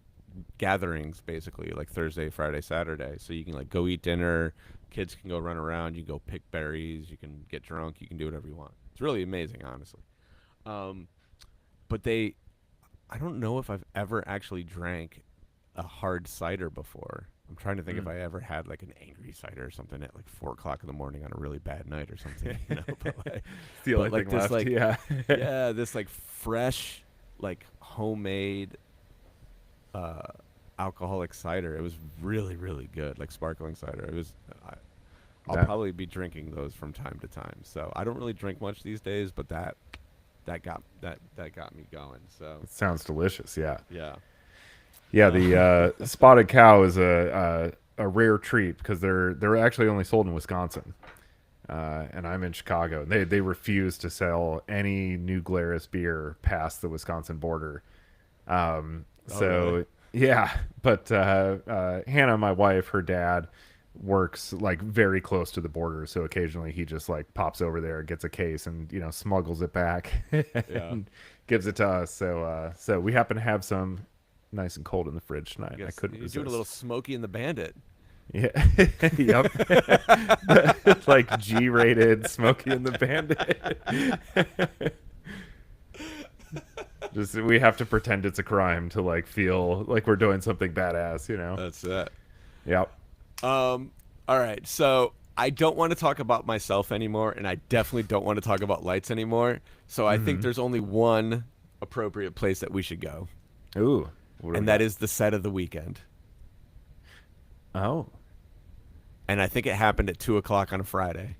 gatherings basically like Thursday, Friday, Saturday. So you can like go eat dinner, kids can go run around, you can go pick berries, you can get drunk, you can do whatever you want. It's really amazing, honestly. But I don't know if I've ever actually drank a hard cider before. I'm trying to think if I ever had like an angry cider or something at like 4:00 in the morning on a really bad night or something. But like, it's the only thing this left. this like fresh, like homemade alcoholic cider. It was really, really good, like sparkling cider. It was. I'll probably be drinking those from time to time. So I don't really drink much these days, but that got me going. So It sounds delicious. Yeah. yeah. Yeah, the spotted cow is a rare treat because they're actually only sold in Wisconsin, and I'm in Chicago. They refuse to sell any New Glarus beer past the Wisconsin border. Really? Yeah, but Hannah, my wife, her dad works like very close to the border, so occasionally he just like pops over there, gets a case, and smuggles it back Yeah. and gives it to us. So we happen to have some nice and cold in the fridge tonight. I couldn't You're resist. doing a little Smokey and the Bandit. Yeah. Yep. Like G-rated Smokey and the Bandit. Just we have to pretend it's a crime to like feel like we're doing something badass. That's it. Yep. All right. So I don't want to talk about myself anymore, and I definitely don't want to talk about lights anymore. So I think there's only one appropriate place that we should go, Ooh. and that is the set of the weekend. Oh. And I think it happened at 2:00 on a Friday.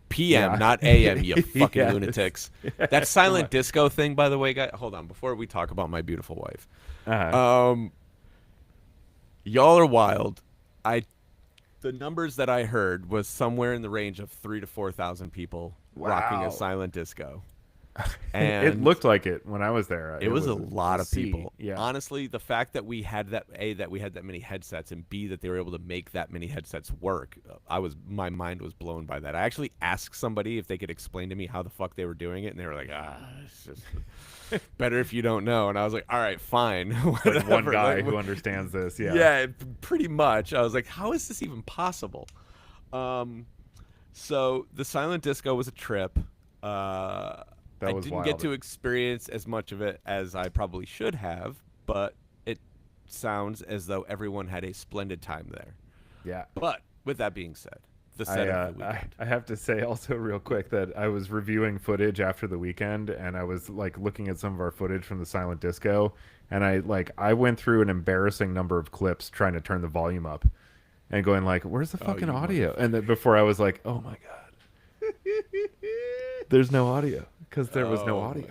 PM, Yeah. not AM, you fucking Yes. lunatics. That silent disco thing, by the way, guys. Hold on, before we talk about my beautiful wife. Uh-huh. Y'all are wild. The numbers that I heard was somewhere in the range of 3,000 to 4,000 people rocking Wow. a silent disco. It And looked like it when I was there. it was a lot of sea. people. Yeah. Honestly, the fact that we had that we had that many headsets, and B, that they were able to make that many headsets work, my mind was blown by that. I actually asked somebody if they could explain to me how the fuck they were doing it, and they were like, it's just better if you don't know. And I was like, all right, fine. Like one whatever. guy Like, who understands this. Yeah. yeah, pretty much. I was like, how is this even possible? So the silent disco was a trip. I was didn't wild. get to experience as much of it as I probably should have, but it sounds as though everyone had a splendid time there. Yeah. But with that being said, the set of the weekend. I have to say also real quick that I was reviewing footage after the weekend, and I was like looking at some of our footage from the silent disco, and I went through an embarrassing number of clips trying to turn the volume up and going like, where's the fucking you audio? And then before I was like, oh my god, there's no audio because there was no Oh, audio.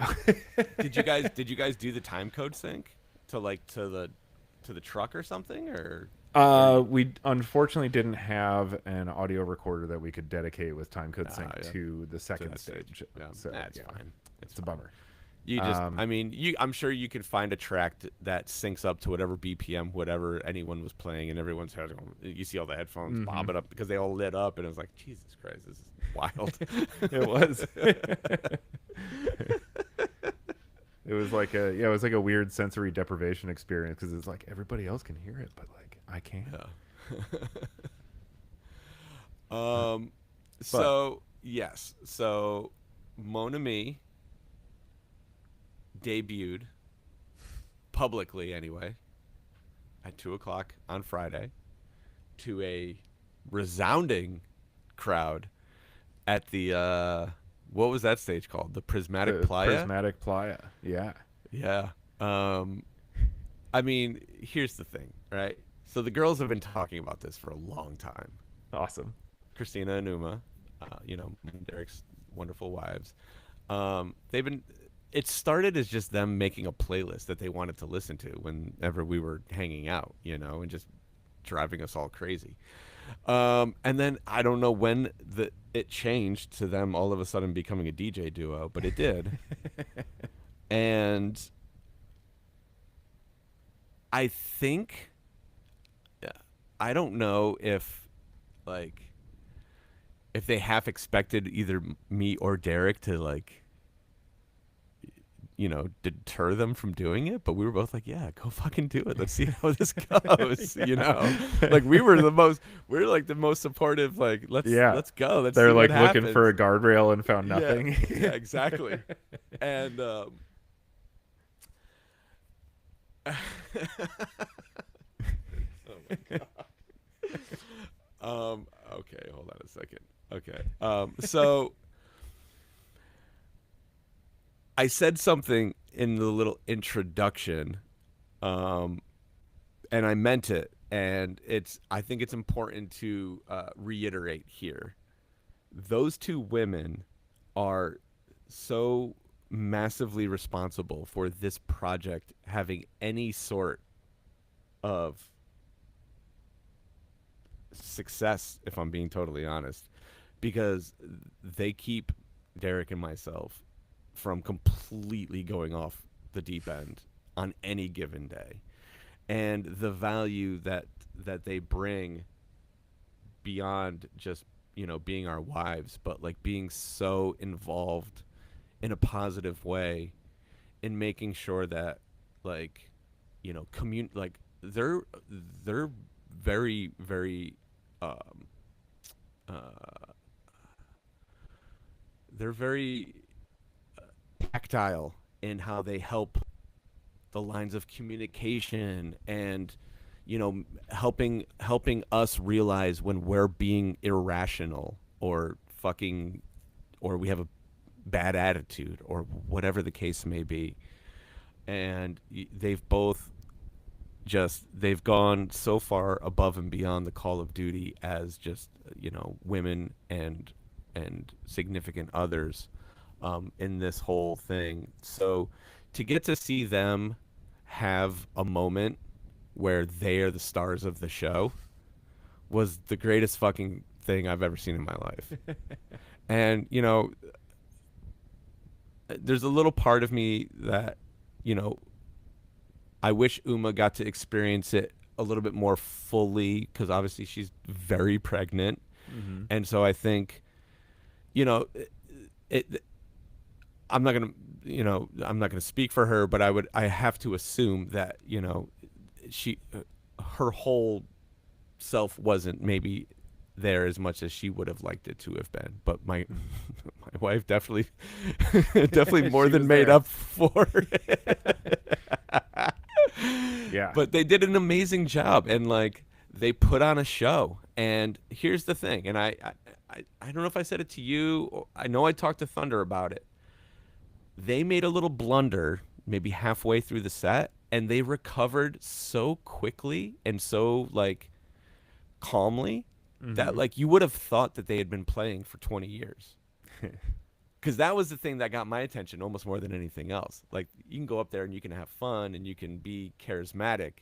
Did you guys do the time code sync to the truck or something, or We unfortunately didn't have an audio recorder that we could dedicate with timecode sync yeah. to the to second that stage. Yeah, So that's yeah, fine. it's a bummer. You just, I mean, I'm sure you could find a track that syncs up to whatever BPM, whatever anyone was playing, and everyone's head. You see all the headphones bobbing up because they all lit up, and it was like, Jesus Christ, this is wild. It was. It was like a weird sensory deprivation experience because it's like everybody else can hear it, but like I can't. Yeah. So yes, so Mon Ami debuted publicly anyway at 2:00 on Friday to a resounding crowd at the what was that stage called? The Prismatic Playa? Prismatic Playa. Yeah. Yeah. I mean, here's the thing, right? So the girls have been talking about this for a long time. Awesome. Christina and Uma, Derek's wonderful wives. It started as just them making a playlist that they wanted to listen to whenever we were hanging out, and just driving us all crazy. And then I don't know when it changed to them all of a sudden becoming a DJ duo, but it did. And I think, I don't know if they half expected either me or Derek to deter them from doing it, but we were both like, yeah, go fucking do it. Let's see how this goes. We're the most supportive, let's go. Let's They're see what like looking happens. for a guardrail and found nothing. Yeah, exactly. And oh my god. Okay, hold on a second. Okay. So I said something in the little introduction, and I meant it, and I think it's important to reiterate here. Those two women are so massively responsible for this project having any sort of success, if I'm being totally honest, because they keep Derek and myself from completely going off the deep end on any given day. And the value that they bring beyond just, being our wives, but like being so involved in a positive way in making sure that, like, like they're very, very um uh they're very tactile in how they help the lines of communication, and helping us realize when we're being irrational, or fucking, or we have a bad attitude, or whatever the case may be. And they've gone so far above and beyond the call of duty as just, women and significant others, in this whole thing. So to get to see them have a moment where they are the stars of the show was the greatest fucking thing I've ever seen in my life. And, there's a little part of me that, you know, I wish Uma got to experience it a little bit more fully, because obviously she's very pregnant. Mm-hmm. And so I think, you know, I'm not gonna, I'm not gonna speak for her, but I have to assume that, her whole self wasn't maybe there as much as she would have liked it to have been. But my my wife definitely definitely more than made up for it. Yeah. But they did an amazing job, and like they put on a show. And here's the thing, and I don't know if I said it to you, or I know I talked to Thunder about it. They made a little blunder maybe halfway through the set, and they recovered so quickly and so like calmly that like you would have thought that they had been playing for 20 years. Because that was the thing that got my attention almost more than anything else. Like, you can go up there and you can have fun and you can be charismatic,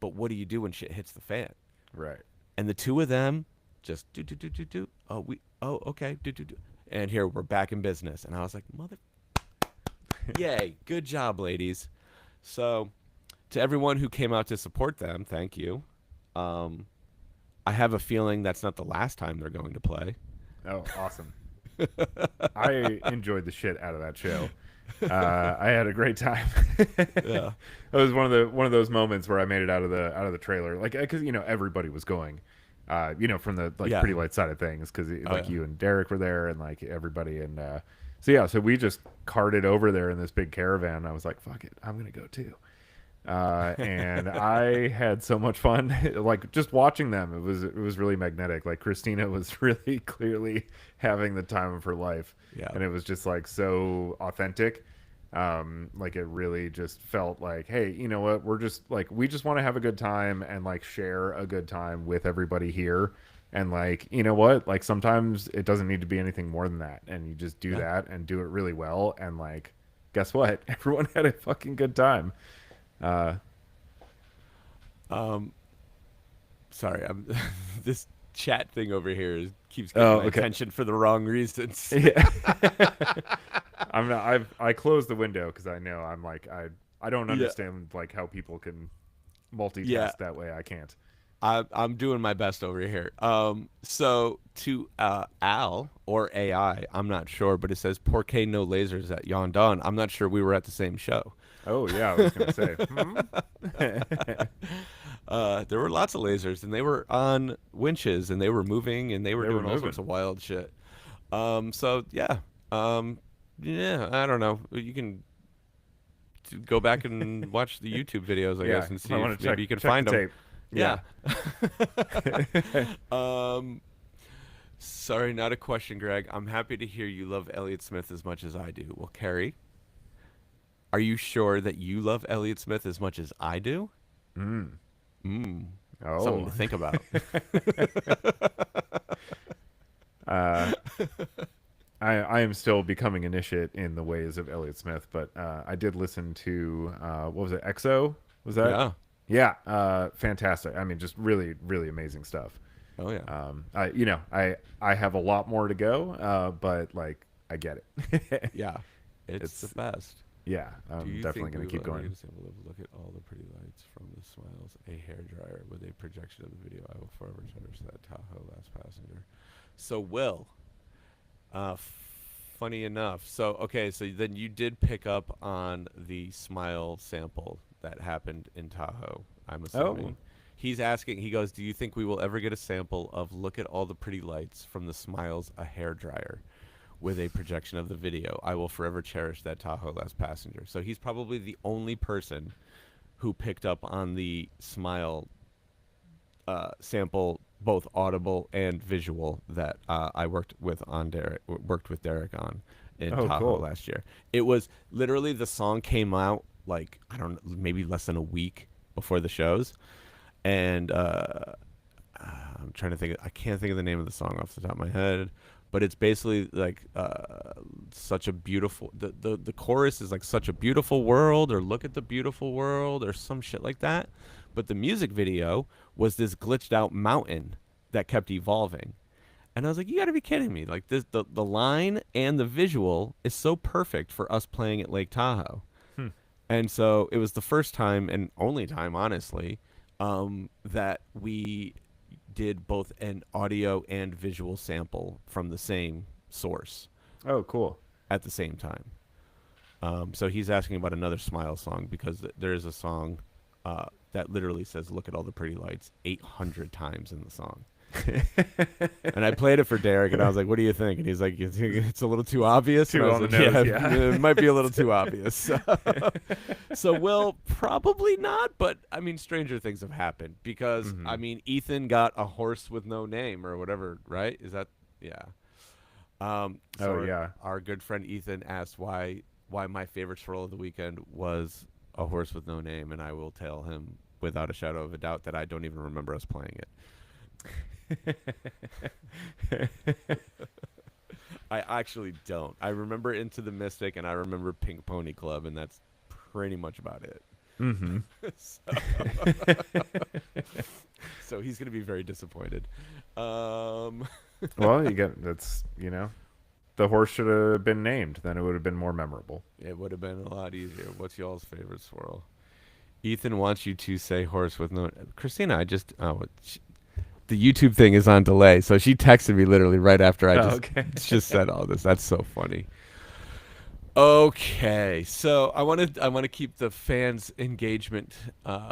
but what do you do when shit hits the fan? Right. And the two of them just do. Oh, okay, do. And here we're back in business. And I was like, mother, yay, good job, ladies. So, to everyone who came out to support them, thank you. I have a feeling that's not the last time they're going to play. Oh, awesome. I enjoyed the shit out of that show. I had a great time. Yeah. It was one of those moments where I made it out of the trailer, like, because everybody was going, from the Pretty Light side of things, because you and Derek were there, and like everybody, and so we just carted over there in this big caravan. I was like, fuck it, I'm gonna go too. And I had so much fun, like just watching them. It was really magnetic. Like, Christina was really clearly having the time of her life. Yeah. And it was just like so authentic. Like, it really just felt like, hey, you know what? We just want to have a good time and like share a good time with everybody here. And like, you know what? Like, sometimes it doesn't need to be anything more than that. And you just do that and do it really well. And like, guess what? Everyone had a fucking good time. Sorry, this chat thing over here keeps getting my attention for the wrong reasons. Yeah. I closed the window because I know I'm like, I don't understand like how people can multitask that way. I can't. I'm doing my best over here. So to Al or AI, I'm not sure, but it says "Por qué no lasers at Yondon?" I'm not sure we were at the same show. Oh yeah, I was gonna say. There were lots of lasers, and they were on winches, and they were moving, and they were doing all sorts of wild shit. So yeah, I don't know. You can go back and watch the YouTube videos, I guess, and see if maybe you can find them. Tape. Yeah. Sorry, not a question, Greg. I'm happy to hear you love Elliott Smith as much as I do. Well, Carrie, are you sure that you love Elliott Smith as much as I do? Oh. Something to think about. I am still becoming initiate in the ways of Elliott Smith, but I did listen to what was it, EXO? Was that? Yeah. Fantastic. I mean, just really, really amazing stuff. Oh yeah. I have a lot more to go, but like I get it. Yeah, it's the best. Yeah, Do I'm you definitely think going we to keep will ever going. get a sample of Look at All the Pretty Lights from the Smiles, a hairdryer with a projection of the video? I will forever cherish that Tahoe last passenger. So, Will, funny enough. So, okay, so then you did pick up on the Smile sample that happened in Tahoe, I'm Oh, assuming. He's asking, he goes, do you think we will ever get a sample of Look at All the Pretty Lights from the Smiles, a hairdryer with a projection of the video? I will forever cherish that Tahoe last passenger. So he's probably the only person who picked up on the Smile sample, both audible and visual, that I worked with Derek on in oh, Tahoe cool. last year. It was literally, the song came out like, I don't know, maybe less than a week before the shows, and I'm trying to think. I can't think of the name of the song off the top of my head, but it's basically like such a beautiful. The chorus is like such a beautiful world, or look at the beautiful world, or some shit like that. But the music video was this glitched out mountain that kept evolving, and I was like, you got to be kidding me! Like this, the line and the visual is so perfect for us playing at Lake Tahoe. Hmm. And so it was the first time and only time, honestly, that we did both an audio and visual sample from the same source Oh, cool. at the same time. So he's asking about another Smile song, because there is a song that literally says "Look at all the pretty lights" 800 times in the song. And I played it for Derek, and I was like, "What do you think?" And he's like, "You think it's a little too obvious?" Too And I on was the like, nose, "Yeah, yeah. it might be a little too obvious." So, well, probably not. But I mean, stranger things have happened, because I mean, Ethan got a horse with no name or whatever, right? Is that, yeah? So Oh, yeah. our good friend Ethan asked why my favorite swirl of the weekend was a horse with no name, and I will tell him without a shadow of a doubt that I don't even remember us playing it. I actually don't. I remember Into the Mystic, and I remember Pink Pony Club, and that's pretty much about it. Mm-hmm. So he's going to be very disappointed. Well, the horse should have been named. Then it would have been more memorable. It would have been a lot easier. What's y'all's favorite swirl? Ethan wants you to say horse with no. Christina, the YouTube thing is on delay, so she texted me literally right after I just said all this. That's so funny. Okay, so I want to keep the fans' engagement.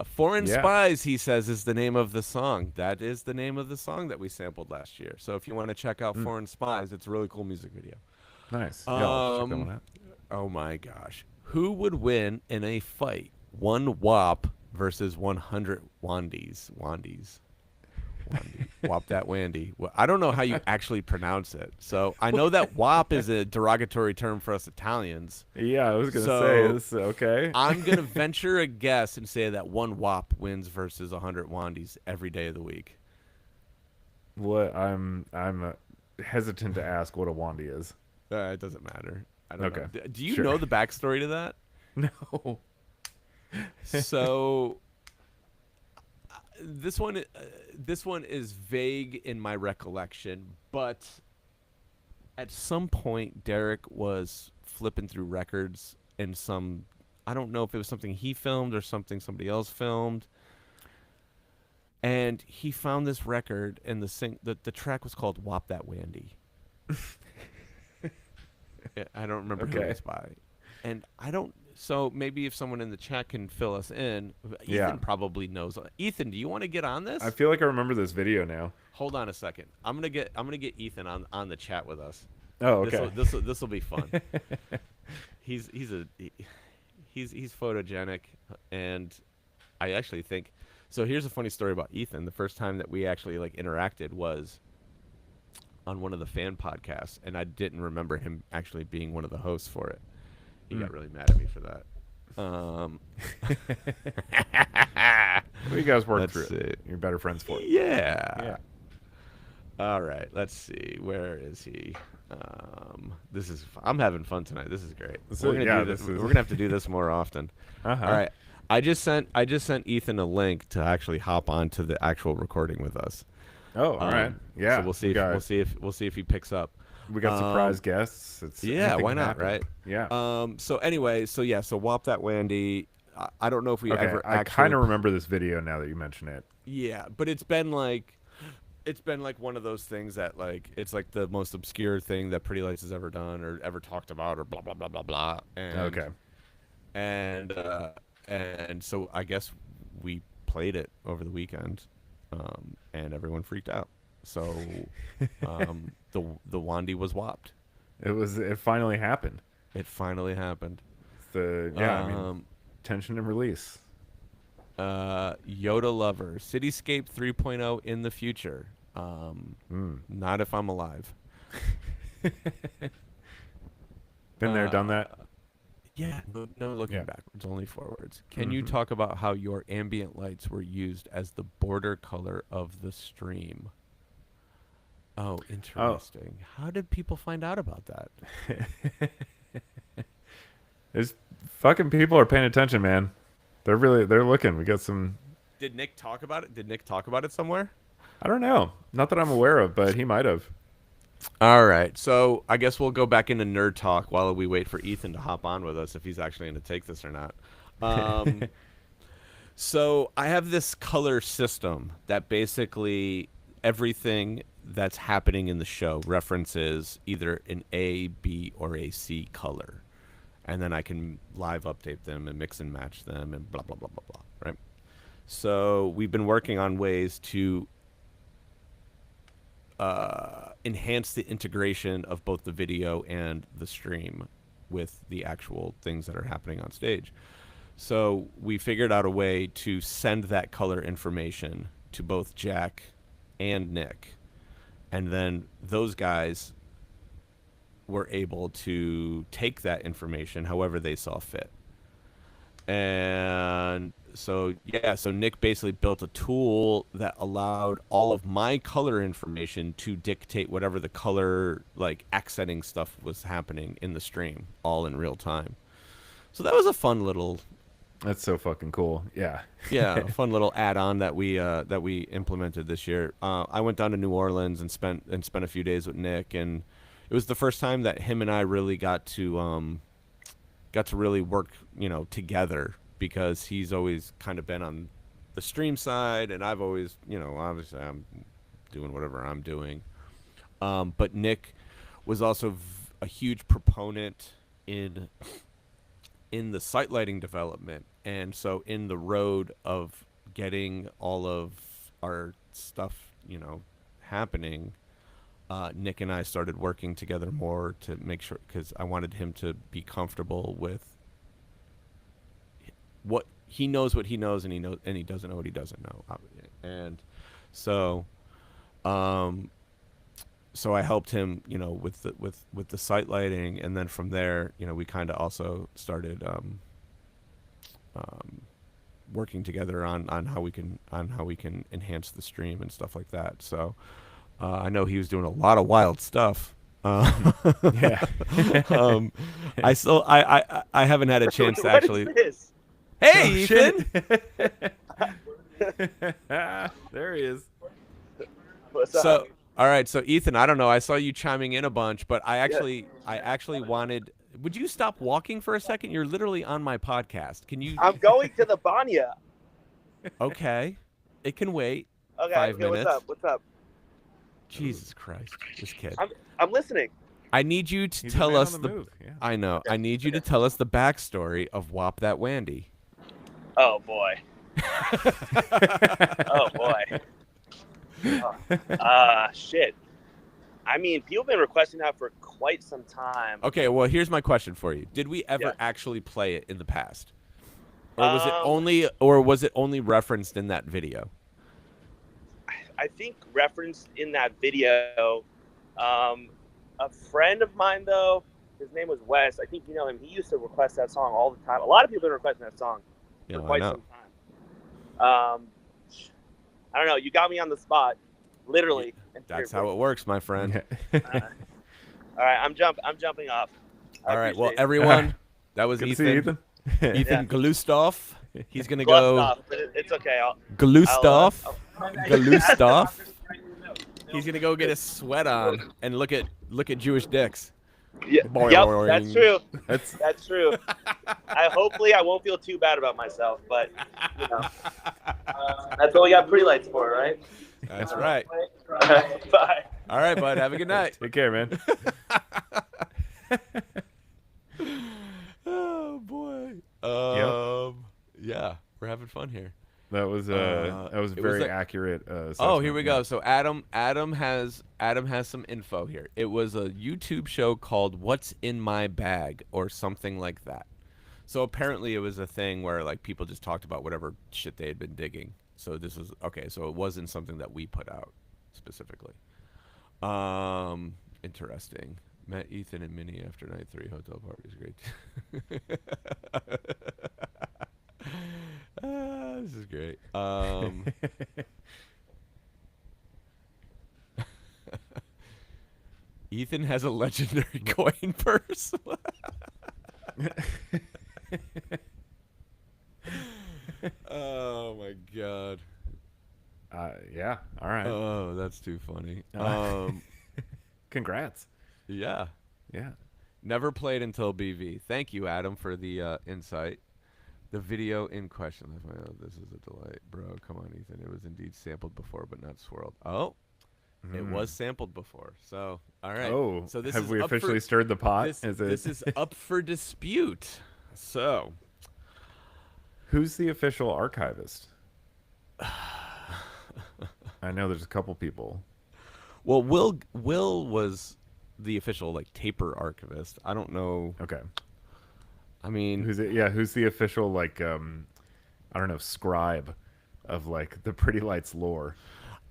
Foreign Yeah. Spies, he says, is the name of the song. That is the name of the song that we sampled last year. So if you want to check out Foreign Spies, it's a really cool music video. Nice. Yeah, I'll check that Um, one out. Oh my gosh. Who would win in a fight? One WAP versus 100 Wandies. Wandy. Wop that Wandy. Well, I don't know how you actually pronounce it. So I know that WAP is a derogatory term for us Italians. Yeah, I was gonna So, say this. Okay. I'm going to venture a guess and say that one WAP wins versus 100 Wandies every day of the week. What I'm hesitant to ask what a Wandy is. It doesn't matter. I don't Okay. know. Do you Sure. know the backstory to that? No. So this one is vague in my recollection, but at some point Derek was flipping through records, and I don't know if it was something he filmed or something somebody else filmed, and he found this record, and the track was called "Wop That Wandy." I don't remember who Okay. it's by, and I don't. So maybe if someone in the chat can fill us in, Yeah. Ethan probably knows. Ethan, do you want to get on this? I feel like I remember this video now. Hold on a second. I'm gonna get Ethan on the chat with us. Oh, okay. This will be fun. he's photogenic, and I actually think so. Here's a funny story about Ethan. The first time that we actually interacted was on one of the fan podcasts, and I didn't remember him actually being one of the hosts for it. He got really mad at me for that. Well, you guys worked Let's through it. see. You're better friends for it. Yeah. Yeah. All right. Let's see. Where is he? I'm having fun tonight. This is great. We're gonna have to do this more often. Uh-huh. All right. I just sent Ethan a link to actually hop onto the actual recording with us. Oh, all right. Yeah. So we'll see if he picks up. We got surprise guests. It's Yeah, anything why can not, happen. right? Yeah. So anyway, so Whop That Wandy. I don't know if we Okay. ever I actually. kind of remember this video now that you mention it. Yeah, but it's been like one of those things that like it's like the most obscure thing that Pretty Lights has ever done or ever talked about or blah blah blah blah blah. Okay. And so I guess we played it over the weekend, and everyone freaked out. So the Wandy was whopped. It finally happened. It finally happened. I mean, tension and release. Yoda Lover, Cityscape 3.0 in the future. Not if I'm alive. Been there, done that. Yeah, no looking Yeah. backwards, only forwards. Can you talk about how your ambient lights were used as the border color of the stream? Oh, interesting. How did people find out about that? There's fucking people are paying attention, man. They're looking. We got some. Did Nick talk about it? Did Nick talk about it somewhere? I don't know. Not that I'm aware of, but he might have. All right. So I guess we'll go back into nerd talk while we wait for Ethan to hop on with us if he's actually going to take this or not. So I have this color system that basically everything that's happening in the show references either an A, B, or a C color. And then I can live update them and mix and match them and blah, blah, blah, blah, blah. Right? So we've been working on ways to enhance the integration of both the video and the stream with the actual things that are happening on stage. So we figured out a way to send that color information to both Jack and Nick. And then those guys were able to take that information however they saw fit. And so Nick basically built a tool that allowed all of my color information to dictate whatever the color like accenting stuff was happening in the stream all in real time. So that was a fun little That's so fucking cool. Yeah. a fun little add-on that we implemented this year. I went down to New Orleans and spent a few days with Nick, and it was the first time that him and I really got to really work, together, because he's always kind of been on the stream side, and I've always, obviously I'm doing whatever I'm doing. But Nick was also a huge proponent in the site lighting development, and so in the road of getting all of our stuff, happening, Nick and I started working together more to make sure, because I wanted him to be comfortable with what he knows, and he doesn't know what he doesn't know, and so I helped him, with the site lighting, and then from there, we kind of also started working together on how we can enhance the stream and stuff like that. So I know he was doing a lot of wild stuff. Yeah. I haven't had a chance to What actually. is this? Hey, Ethan. There he is. What's up? So, all right. So, Ethan, I don't know. I saw you chiming in a bunch, but I actually wanted. Would you stop walking for a second? You're literally on my podcast. Can you? I'm going to the Banya. Okay, it can wait. Okay, 5 okay, minutes. What's up? Jesus Christ, this kid. I'm listening. I need you to He's tell a man us on the. move. Yeah. I know. I need you to tell us the backstory of Whop That Wandy. Oh boy. Oh boy. Shit. I mean, people have been requesting that for quite some time. Okay, well, here's my question for you. Did we ever Yeah. actually play it in the past? Or was it only referenced in that video? I think referenced in that video. A friend of mine, though, his name was Wes. I think you know him. He used to request that song all the time. A lot of people have been requesting that song Yeah, for I quite know. some time. I don't know. You got me on the spot, literally. and That's how it works, my friend. All right, I'm jumping off. I All right, well, appreciate it. everyone, that was Good to Ethan. see you, Ethan. Ethan Yeah. Galustov. He's gonna Gloves go off, but it's okay. Galustov. I'll- Galustov. He's gonna go get his sweat on and look at Jewish dicks. Yeah, Boing. yep, that's true. That's That's true. Hopefully I won't feel too bad about myself, but you know, that's what we got pre-lights for, right? That's right. Bye. All right, bud. Have a good night. take care, man. Oh boy. Yeah, we're having fun here. That was very accurate. Oh, assessment, here we go. So Adam has some info here. It was a YouTube show called "What's in My Bag" or something like that. So apparently it was a thing where like people just talked about whatever shit they had been digging. So this was okay. So it wasn't something that we put out specifically. Interesting. Met Ethan and Minnie after night 3 hotel parties. Great. This is great. Ethan has a legendary coin purse. Oh my god. Yeah. All right. Oh, that's too funny. Congrats. Yeah. Yeah. Never played until BV. Thank you, Adam, for the insight. The video in question. This is a delight, bro. Come on, Ethan. It was indeed sampled before, but not swirled. Oh, it was sampled before. So, all right. Oh, so this have is we up officially for, stirred the pot? This is up for dispute. So, who's the official archivist? I know there's a couple people. Well, Will was the official like taper archivist. I don't know. Okay. I mean, Who's it? Yeah, who's the official like I don't know, scribe of like the Pretty Lights lore?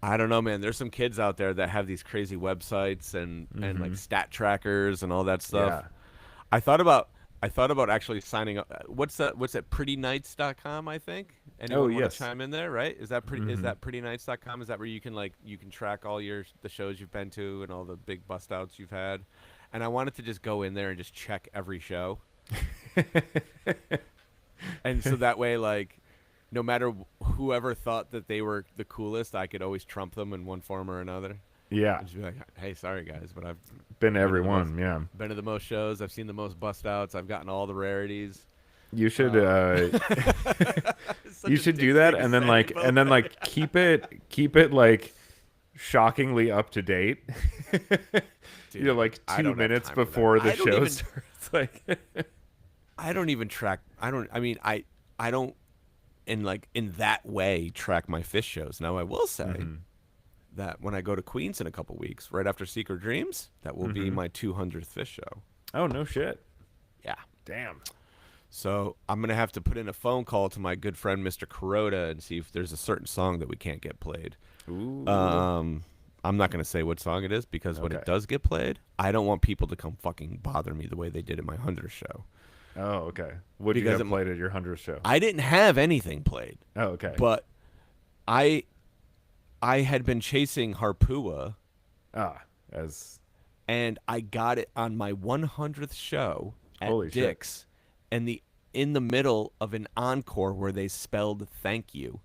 I don't know, man. There's some kids out there that have these crazy websites and like stat trackers and all that stuff. Yeah. I thought about actually signing up. What's that? prettynights.com, I think. Anyone want yes. to chime in there, right? Is that prettynights.com? Is that where you can track all the shows you've been to and all the big bust outs you've had? And I wanted to just go in there and just check every show. And so that way, like, no matter whoever thought that they were the coolest, I could always trump them in one form or another. Yeah. And just be like, hey, sorry guys, but I've Been to every one, yeah. been to the most shows. I've seen the most bust outs. I've gotten all the rarities. You should Such you a should dick do that thing to and then say, like keep it like shockingly up to date. Dude, You know, like I 2 don't have minutes time for that. before the I don't show even- starts. Like I don't even track. I don't in that way track my fish shows. Now I will say that when I go to Queens in a couple weeks, right after Secret Dreams, that will be my 200th fish show. oh no shit. Yeah. Damn. So I'm gonna have to put in a phone call to my good friend Mr. Kuroda and see if there's a certain song that we can't get played. Ooh. I'm not gonna say what song it is because when it Okay. does get played, I don't want people to come fucking bother me the way they did at my 100th show. Oh, okay. What did you Because get played at your 100th show? I didn't have anything played. Oh, okay. But I had been chasing Harpua, As and I got it on my 100th show at Holy shit. Dick's, and in the middle of an encore where they spelled "thank you."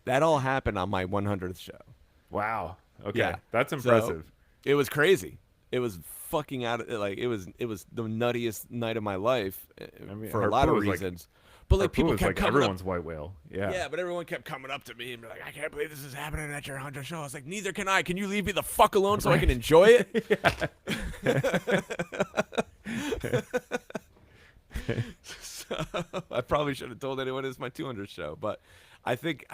That all happened on my 100th show. wow. Okay. Yeah. That's So, impressive. it was crazy. It was fucking out of like it was the nuttiest night of my life for a lot of Harpua was like- reasons. But like Harpua people was kept like coming up. everyone's white whale. Yeah. Yeah, but everyone kept coming up to me and be like, "I can't believe this is happening at your 100th show." I was like, "Neither can I. Can you leave me the fuck alone so I can enjoy it?" So, I probably should have told anyone it's my 200th show, but I think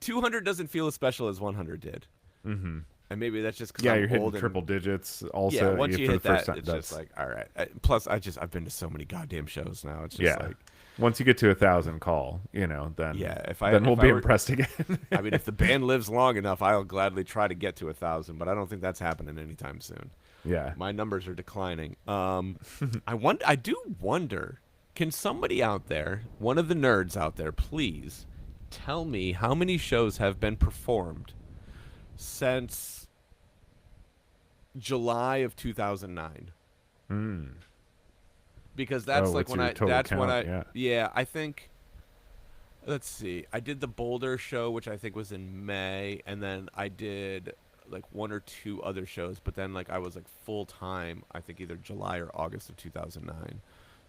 200 doesn't feel as special as 100 did. Mm-hmm. And maybe that's just because Yeah, I'm you're hitting old and- triple digits. Also, Yeah, once you for hit the that, first time, it's that's- just like, all right. Plus, I've been to so many goddamn shows now. It's just yeah. like, Once you get to 1,000 call, then yeah. then we'll if be I were- impressed again. I mean, if the band lives long enough, I'll gladly try to get to 1,000, but I don't think that's happening anytime soon. Yeah. My numbers are declining. I do wonder, can somebody out there, one of the nerds out there, please tell me how many shows have been performed since July of 2009? Because that's Oh, like what's when your I total that's when count? I Yeah. I think let's see. I did the Boulder show, which I think was in May, and then I did like one or two other shows, but then like I was like full time, I think either July or August of 2009.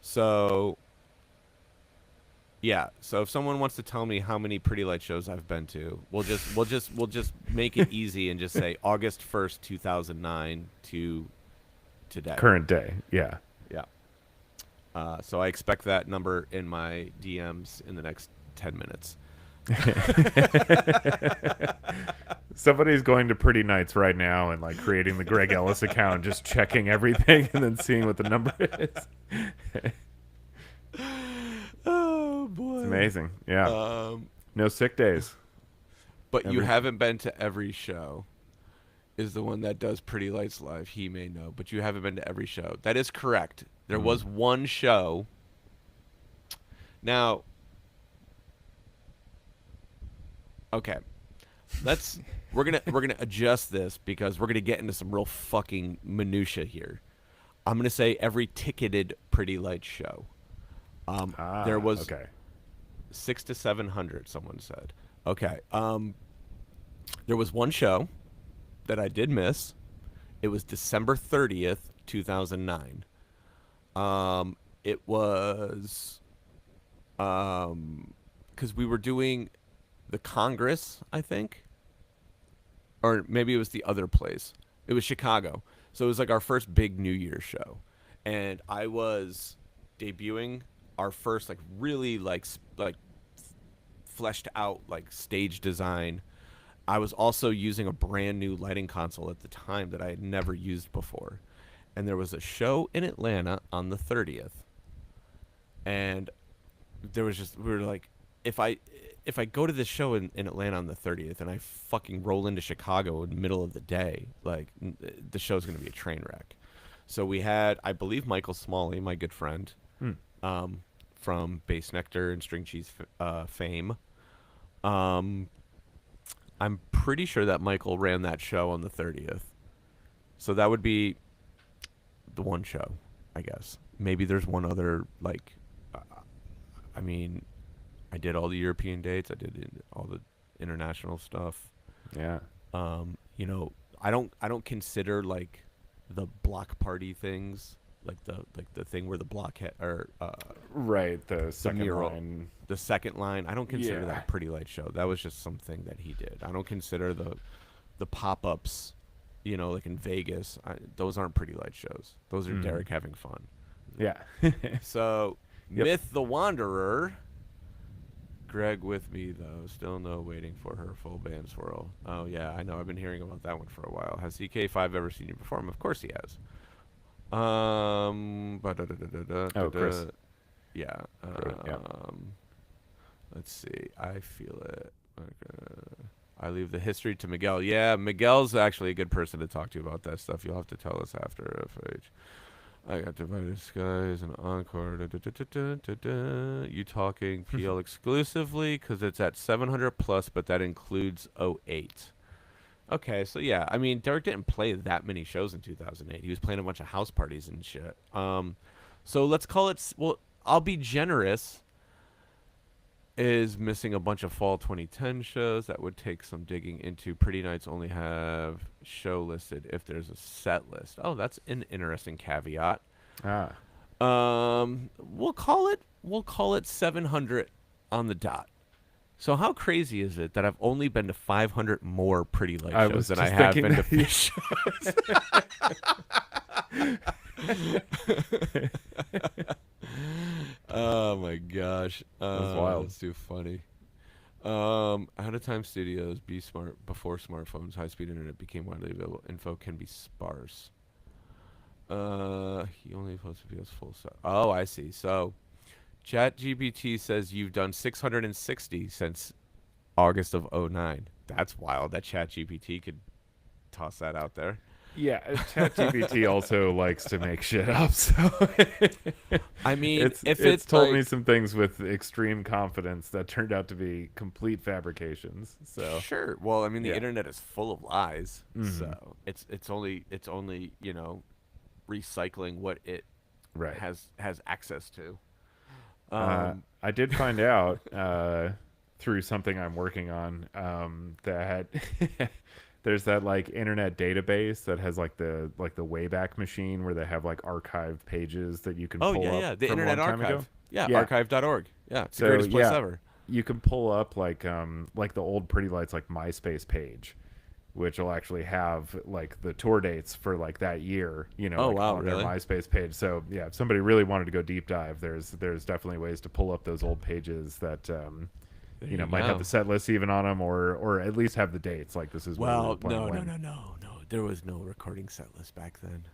So, yeah. So if someone wants to tell me how many Pretty Light shows I've been to, we'll just make it easy and just say August 1st, 2009 to today. Current day. Yeah. Yeah. So I expect that number in my DMs in the next 10 minutes. Somebody's going to Pretty Nights right now and like creating the Greg Ellis account, just checking everything and then seeing what the number is. Oh boy. It's amazing. Yeah. No sick days. But you haven't been to every show. Is the one that does Pretty Lights Live. He may know, but you haven't been to every show. That is correct. There was one show. Now, okay. We're gonna adjust this because we're gonna get into some real fucking minutia here. I'm gonna say every ticketed Pretty Lights show. There was okay. 600 to 700. Someone said. Okay. There was one show that I did miss. It was December 30th, 2009. It was because we were doing the Congress, I think, or maybe it was the other place. It was Chicago, so it was like our first big New Year's show, and I was debuting our first like really like fleshed out like stage design. I was also using a brand new lighting console at the time that I had never used before. And there was a show in Atlanta on the 30th. And there was just, we were like, if I go to this show in Atlanta on the 30th and I fucking roll into Chicago in the middle of the day, like the show's going to be a train wreck. So we had, I believe, Michael Smalley, my good friend, from Bass Nectar and String Cheese fame. I'm pretty sure that Michael ran that show on the 30th. So that would be the one show, I guess. Maybe there's one other, like, I mean, I did all the European dates. I did all the international stuff. Yeah. You know, I don't consider, like, the block party things, like the thing where the block or right, the second mural, line. the second line. I don't consider Yeah. that a Pretty Light show. That was just something that he did. I don't consider the pop-ups, you know, like in Vegas. Those aren't Pretty Light shows. Those are Derek having fun. Yeah. So, Yep. Myth the Wanderer. Greg with me though. Still no waiting for her full band swirl. Oh yeah, I know. I've been hearing about that one for a while. Has CK5 ever seen you perform? Of course he has. Chris. Yeah. Yeah. Let's see. I feel it. I leave the history to Miguel. Yeah, Miguel's actually a good person to talk to about that stuff. You'll have to tell us after, FH. I got Divided Skies and Encore. You talking PL exclusively? Because it's at 700 plus, but that includes '08. Okay, so yeah, I mean, Derek didn't play that many shows in 2008. He was playing a bunch of house parties and shit. So let's call it, well, I'll be generous, is missing a bunch of fall 2010 shows. That would take some digging into. Pretty Nights only have show listed if there's a set list. Oh, that's an interesting caveat. We'll call it 700 on the dot. So how crazy is it that I've only been to 500 more Pretty Light shows than I have been to Fish shows? Oh my gosh, that's wild. That's too funny. Out of time studios, be smart before smartphones, high speed internet became widely available. Info can be sparse. He only posted videos full set. Oh, I see. So, ChatGPT says you've done 660 since August of '09. That's wild. That ChatGPT could toss that out there. Yeah, ChatGPT also likes to make shit up. So I mean, it's told like, me some things with extreme confidence that turned out to be complete fabrications. So sure. Well, I mean, the Yeah. internet is full of lies, Mhm. so it's only you know, recycling what it right. has access to. I did find out through something I'm working on that there's that like internet database that has like the Wayback Machine where they have like archived pages that you can Oh pull yeah, up yeah, the from a Internet long time ago. Archive. Yeah, Yeah. archive.org. Yeah, it's the So greatest place yeah, ever. you can pull up like the old Pretty Lights like MySpace page, which will actually have like the tour dates for like that year, Oh like wow, on really? their MySpace page. So yeah, if somebody really wanted to go deep dive, there's definitely ways to pull up those old pages that There you might have go. the set list even on them, or at least have the dates. Like this is where we were Well, playing no, no, when. no, no, no. There was no recording set list back then.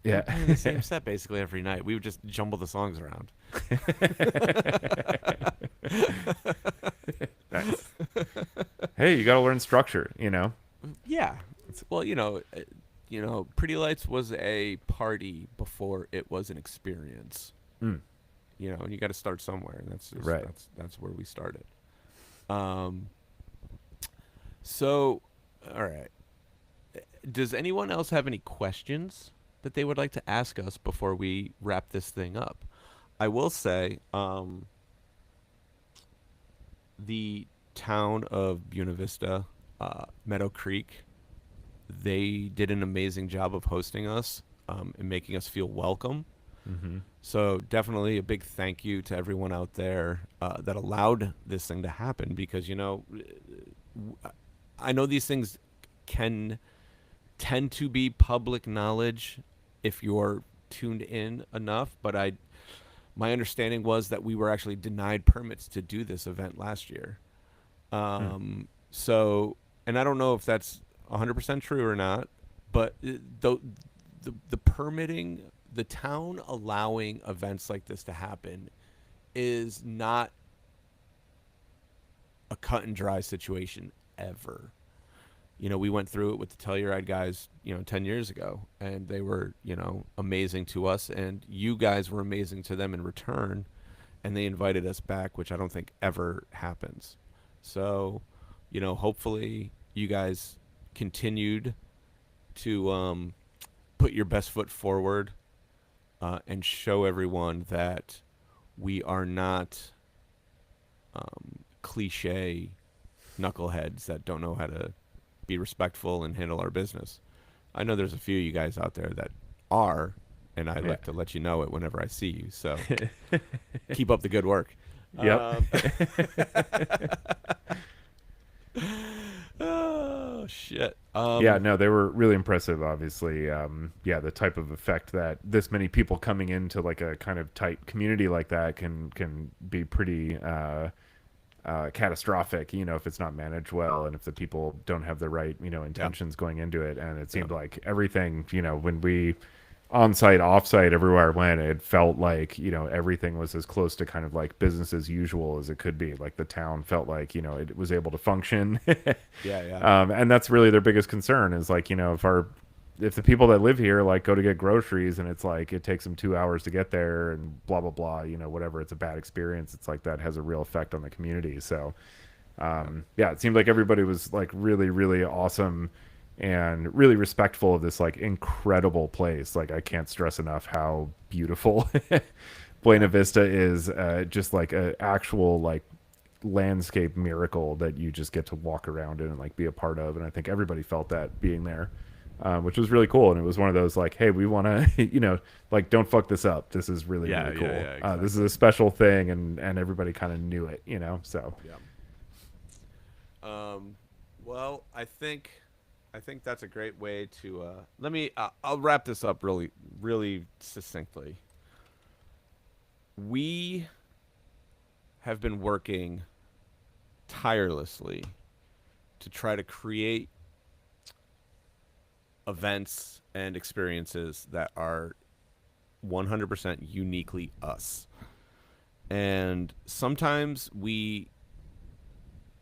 We were Yeah. playing the same set basically every night. We would just jumble the songs around. Nice. Hey, you got to learn structure, Yeah. Well, Pretty Lights was a party before it was an experience. Mm, And you got to start somewhere, and right. that's where we started. Um. So, all right. Does anyone else have any questions that they would like to ask us before we wrap this thing up? I will say, the town of Buena Vista, Meadow Creek, they did an amazing job of hosting us and making us feel welcome. Mm-hmm. So definitely a big thank you to everyone out there that allowed this thing to happen because, I know these things can tend to be public knowledge if you're tuned in enough, but my understanding was that we were actually denied permits to do this event last year. Mm. So, and I don't know if that's 100% true or not, but the permitting, the town allowing events like this to happen is not a cut and dry situation ever. We went through it with the Telluride guys, 10 years ago, and they were, amazing to us, and you guys were amazing to them in return, and they invited us back, which I don't think ever happens. So, hopefully you guys continued to put your best foot forward and show everyone that we are not cliche knuckleheads that don't know how to be respectful and handle our business. I know there's a few of you guys out there that are, and I like to let you know it whenever I see you. So keep up the good work. Yep. Oh shit. Yeah, no, they were really impressive. Obviously, the type of effect that this many people coming into like a kind of tight community like that can be pretty catastrophic, if it's not managed well and if the people don't have the right, intentions going into it. And it seemed like everything, when we on site, off site, everywhere I went, it felt like, everything was as close to kind of like business as usual as it could be. Like the town felt like, it was able to function. Yeah. And that's really their biggest concern is like, if the people that live here like go to get groceries and it's like it takes them 2 hours to get there and blah blah blah, whatever, it's a bad experience, it's like that has a real effect on the community. So it seemed like everybody was like really really awesome and really respectful of this like incredible place. Like I can't stress enough how beautiful Buena Vista is. Just like an actual like landscape miracle that you just get to walk around in and like be a part of. And I think everybody felt that being there, which was really cool. And it was one of those like, hey, we want to, like don't fuck this up. This is really really cool. Exactly. This is a special thing, and everybody kind of knew it, So Well, I think that's a great way to I'll wrap this up really really succinctly. We have been working tirelessly to try to create events and experiences that are 100% uniquely us. And sometimes we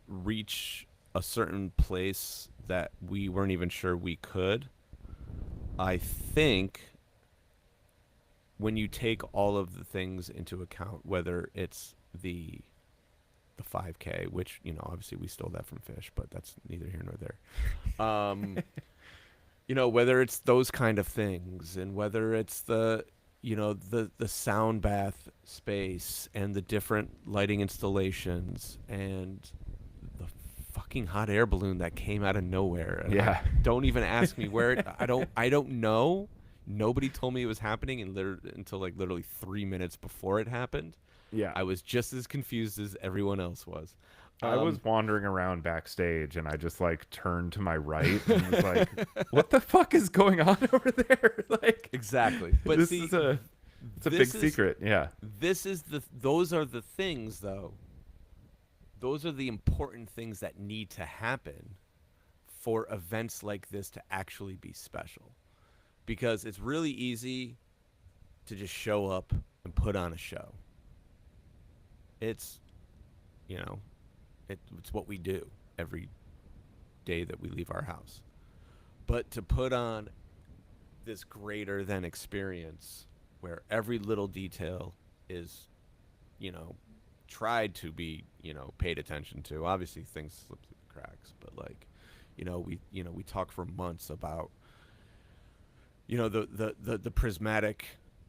reach a certain place that we weren't even sure we could. I think when you take all of the things into account, whether it's the 5K, which, obviously we stole that from Fish, but that's neither here nor there. Whether it's those kind of things, and whether it's the sound bath space and the different lighting installations and the fucking hot air balloon that came out of nowhere. And Yeah. don't even ask me where it, I don't know. Nobody told me it was happening until like literally 3 minutes before it happened. Yeah. I was just as confused as everyone else was. I was wandering around backstage and I just like turned to my right and was like, what the fuck is going on over there? Like, exactly. But this see, is it's a big this is- secret. Yeah. those are the things though. Those are the important things that need to happen for events like this to actually be special. Because it's really easy to just show up and put on a show. It's, you know, it's what we do every day that we leave our house. But to put on this greater than experience where every little detail is, tried to be, paid attention to. Obviously things slip through the cracks, but like, we talk for months about, the prismatic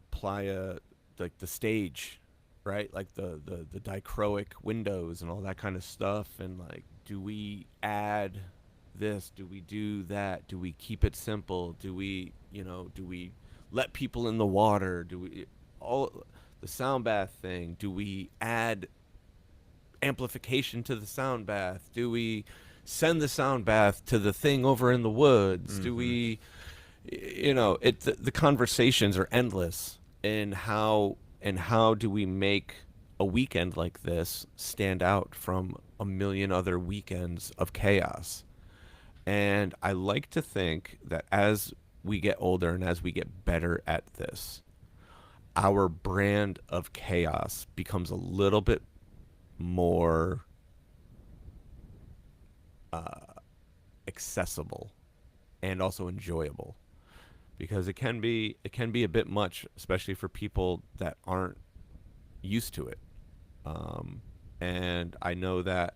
playa, like the stage, right? Like the dichroic windows and all that kind of stuff. And like, do we add this? Do we do that? Do we keep it simple? Do we let people in the water? Do we all the sound bath thing? Do we add amplification to the sound bath? Do we send the sound bath to the thing over in the woods? Do we, the conversations are endless. And how do we make a weekend like this stand out from a million other weekends of chaos? And I like to think that as we get older and as we get better at this, our brand of chaos becomes a little bit more accessible and also enjoyable, because it can be a bit much, especially for people that aren't used to it. And I know that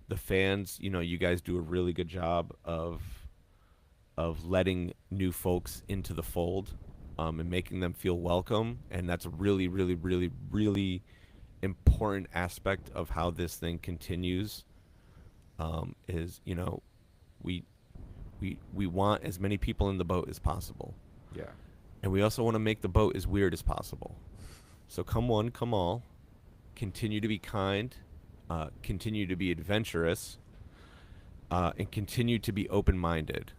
the fans, you guys do a really good job of letting new folks into the fold, and making them feel welcome. And that's a really, really, really, really important aspect of how this thing continues. Is we want as many people in the boat as possible. Yeah. And we also want to make the boat as weird as possible. So come one, come all. Continue to be kind. Continue to be adventurous. And continue to be open-minded.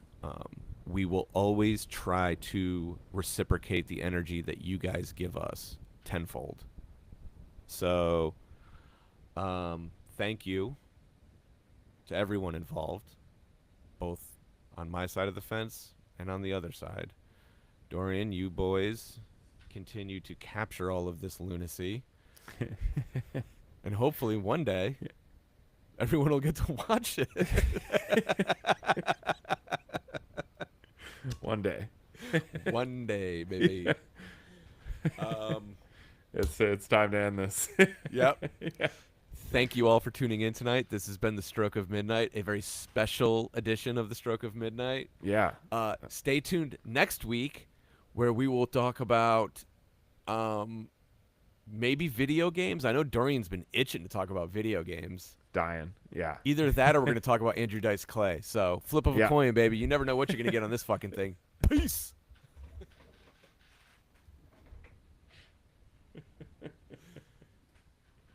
We will always try to reciprocate the energy that you guys give us tenfold. So, thank you to everyone involved, both on my side of the fence and on the other side. Dorian, you boys continue to capture all of this lunacy. And hopefully one day, everyone will get to watch it. One day. One day, baby. It's time to end this. Yep. Yeah. Thank you all for tuning in tonight. This has been The Stroke of Midnight, a very special edition of The Stroke of Midnight. Yeah. Stay tuned next week, where we will talk about maybe video games. I know Dorian's been itching to talk about video games. Dying. Yeah. Either that or we're going to talk about Andrew Dice Clay. So flip of a Yeah. coin, baby. You never know what you're going to get on this fucking thing. Peace.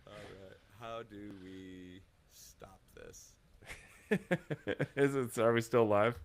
All right. How do we stop this? Are we still live?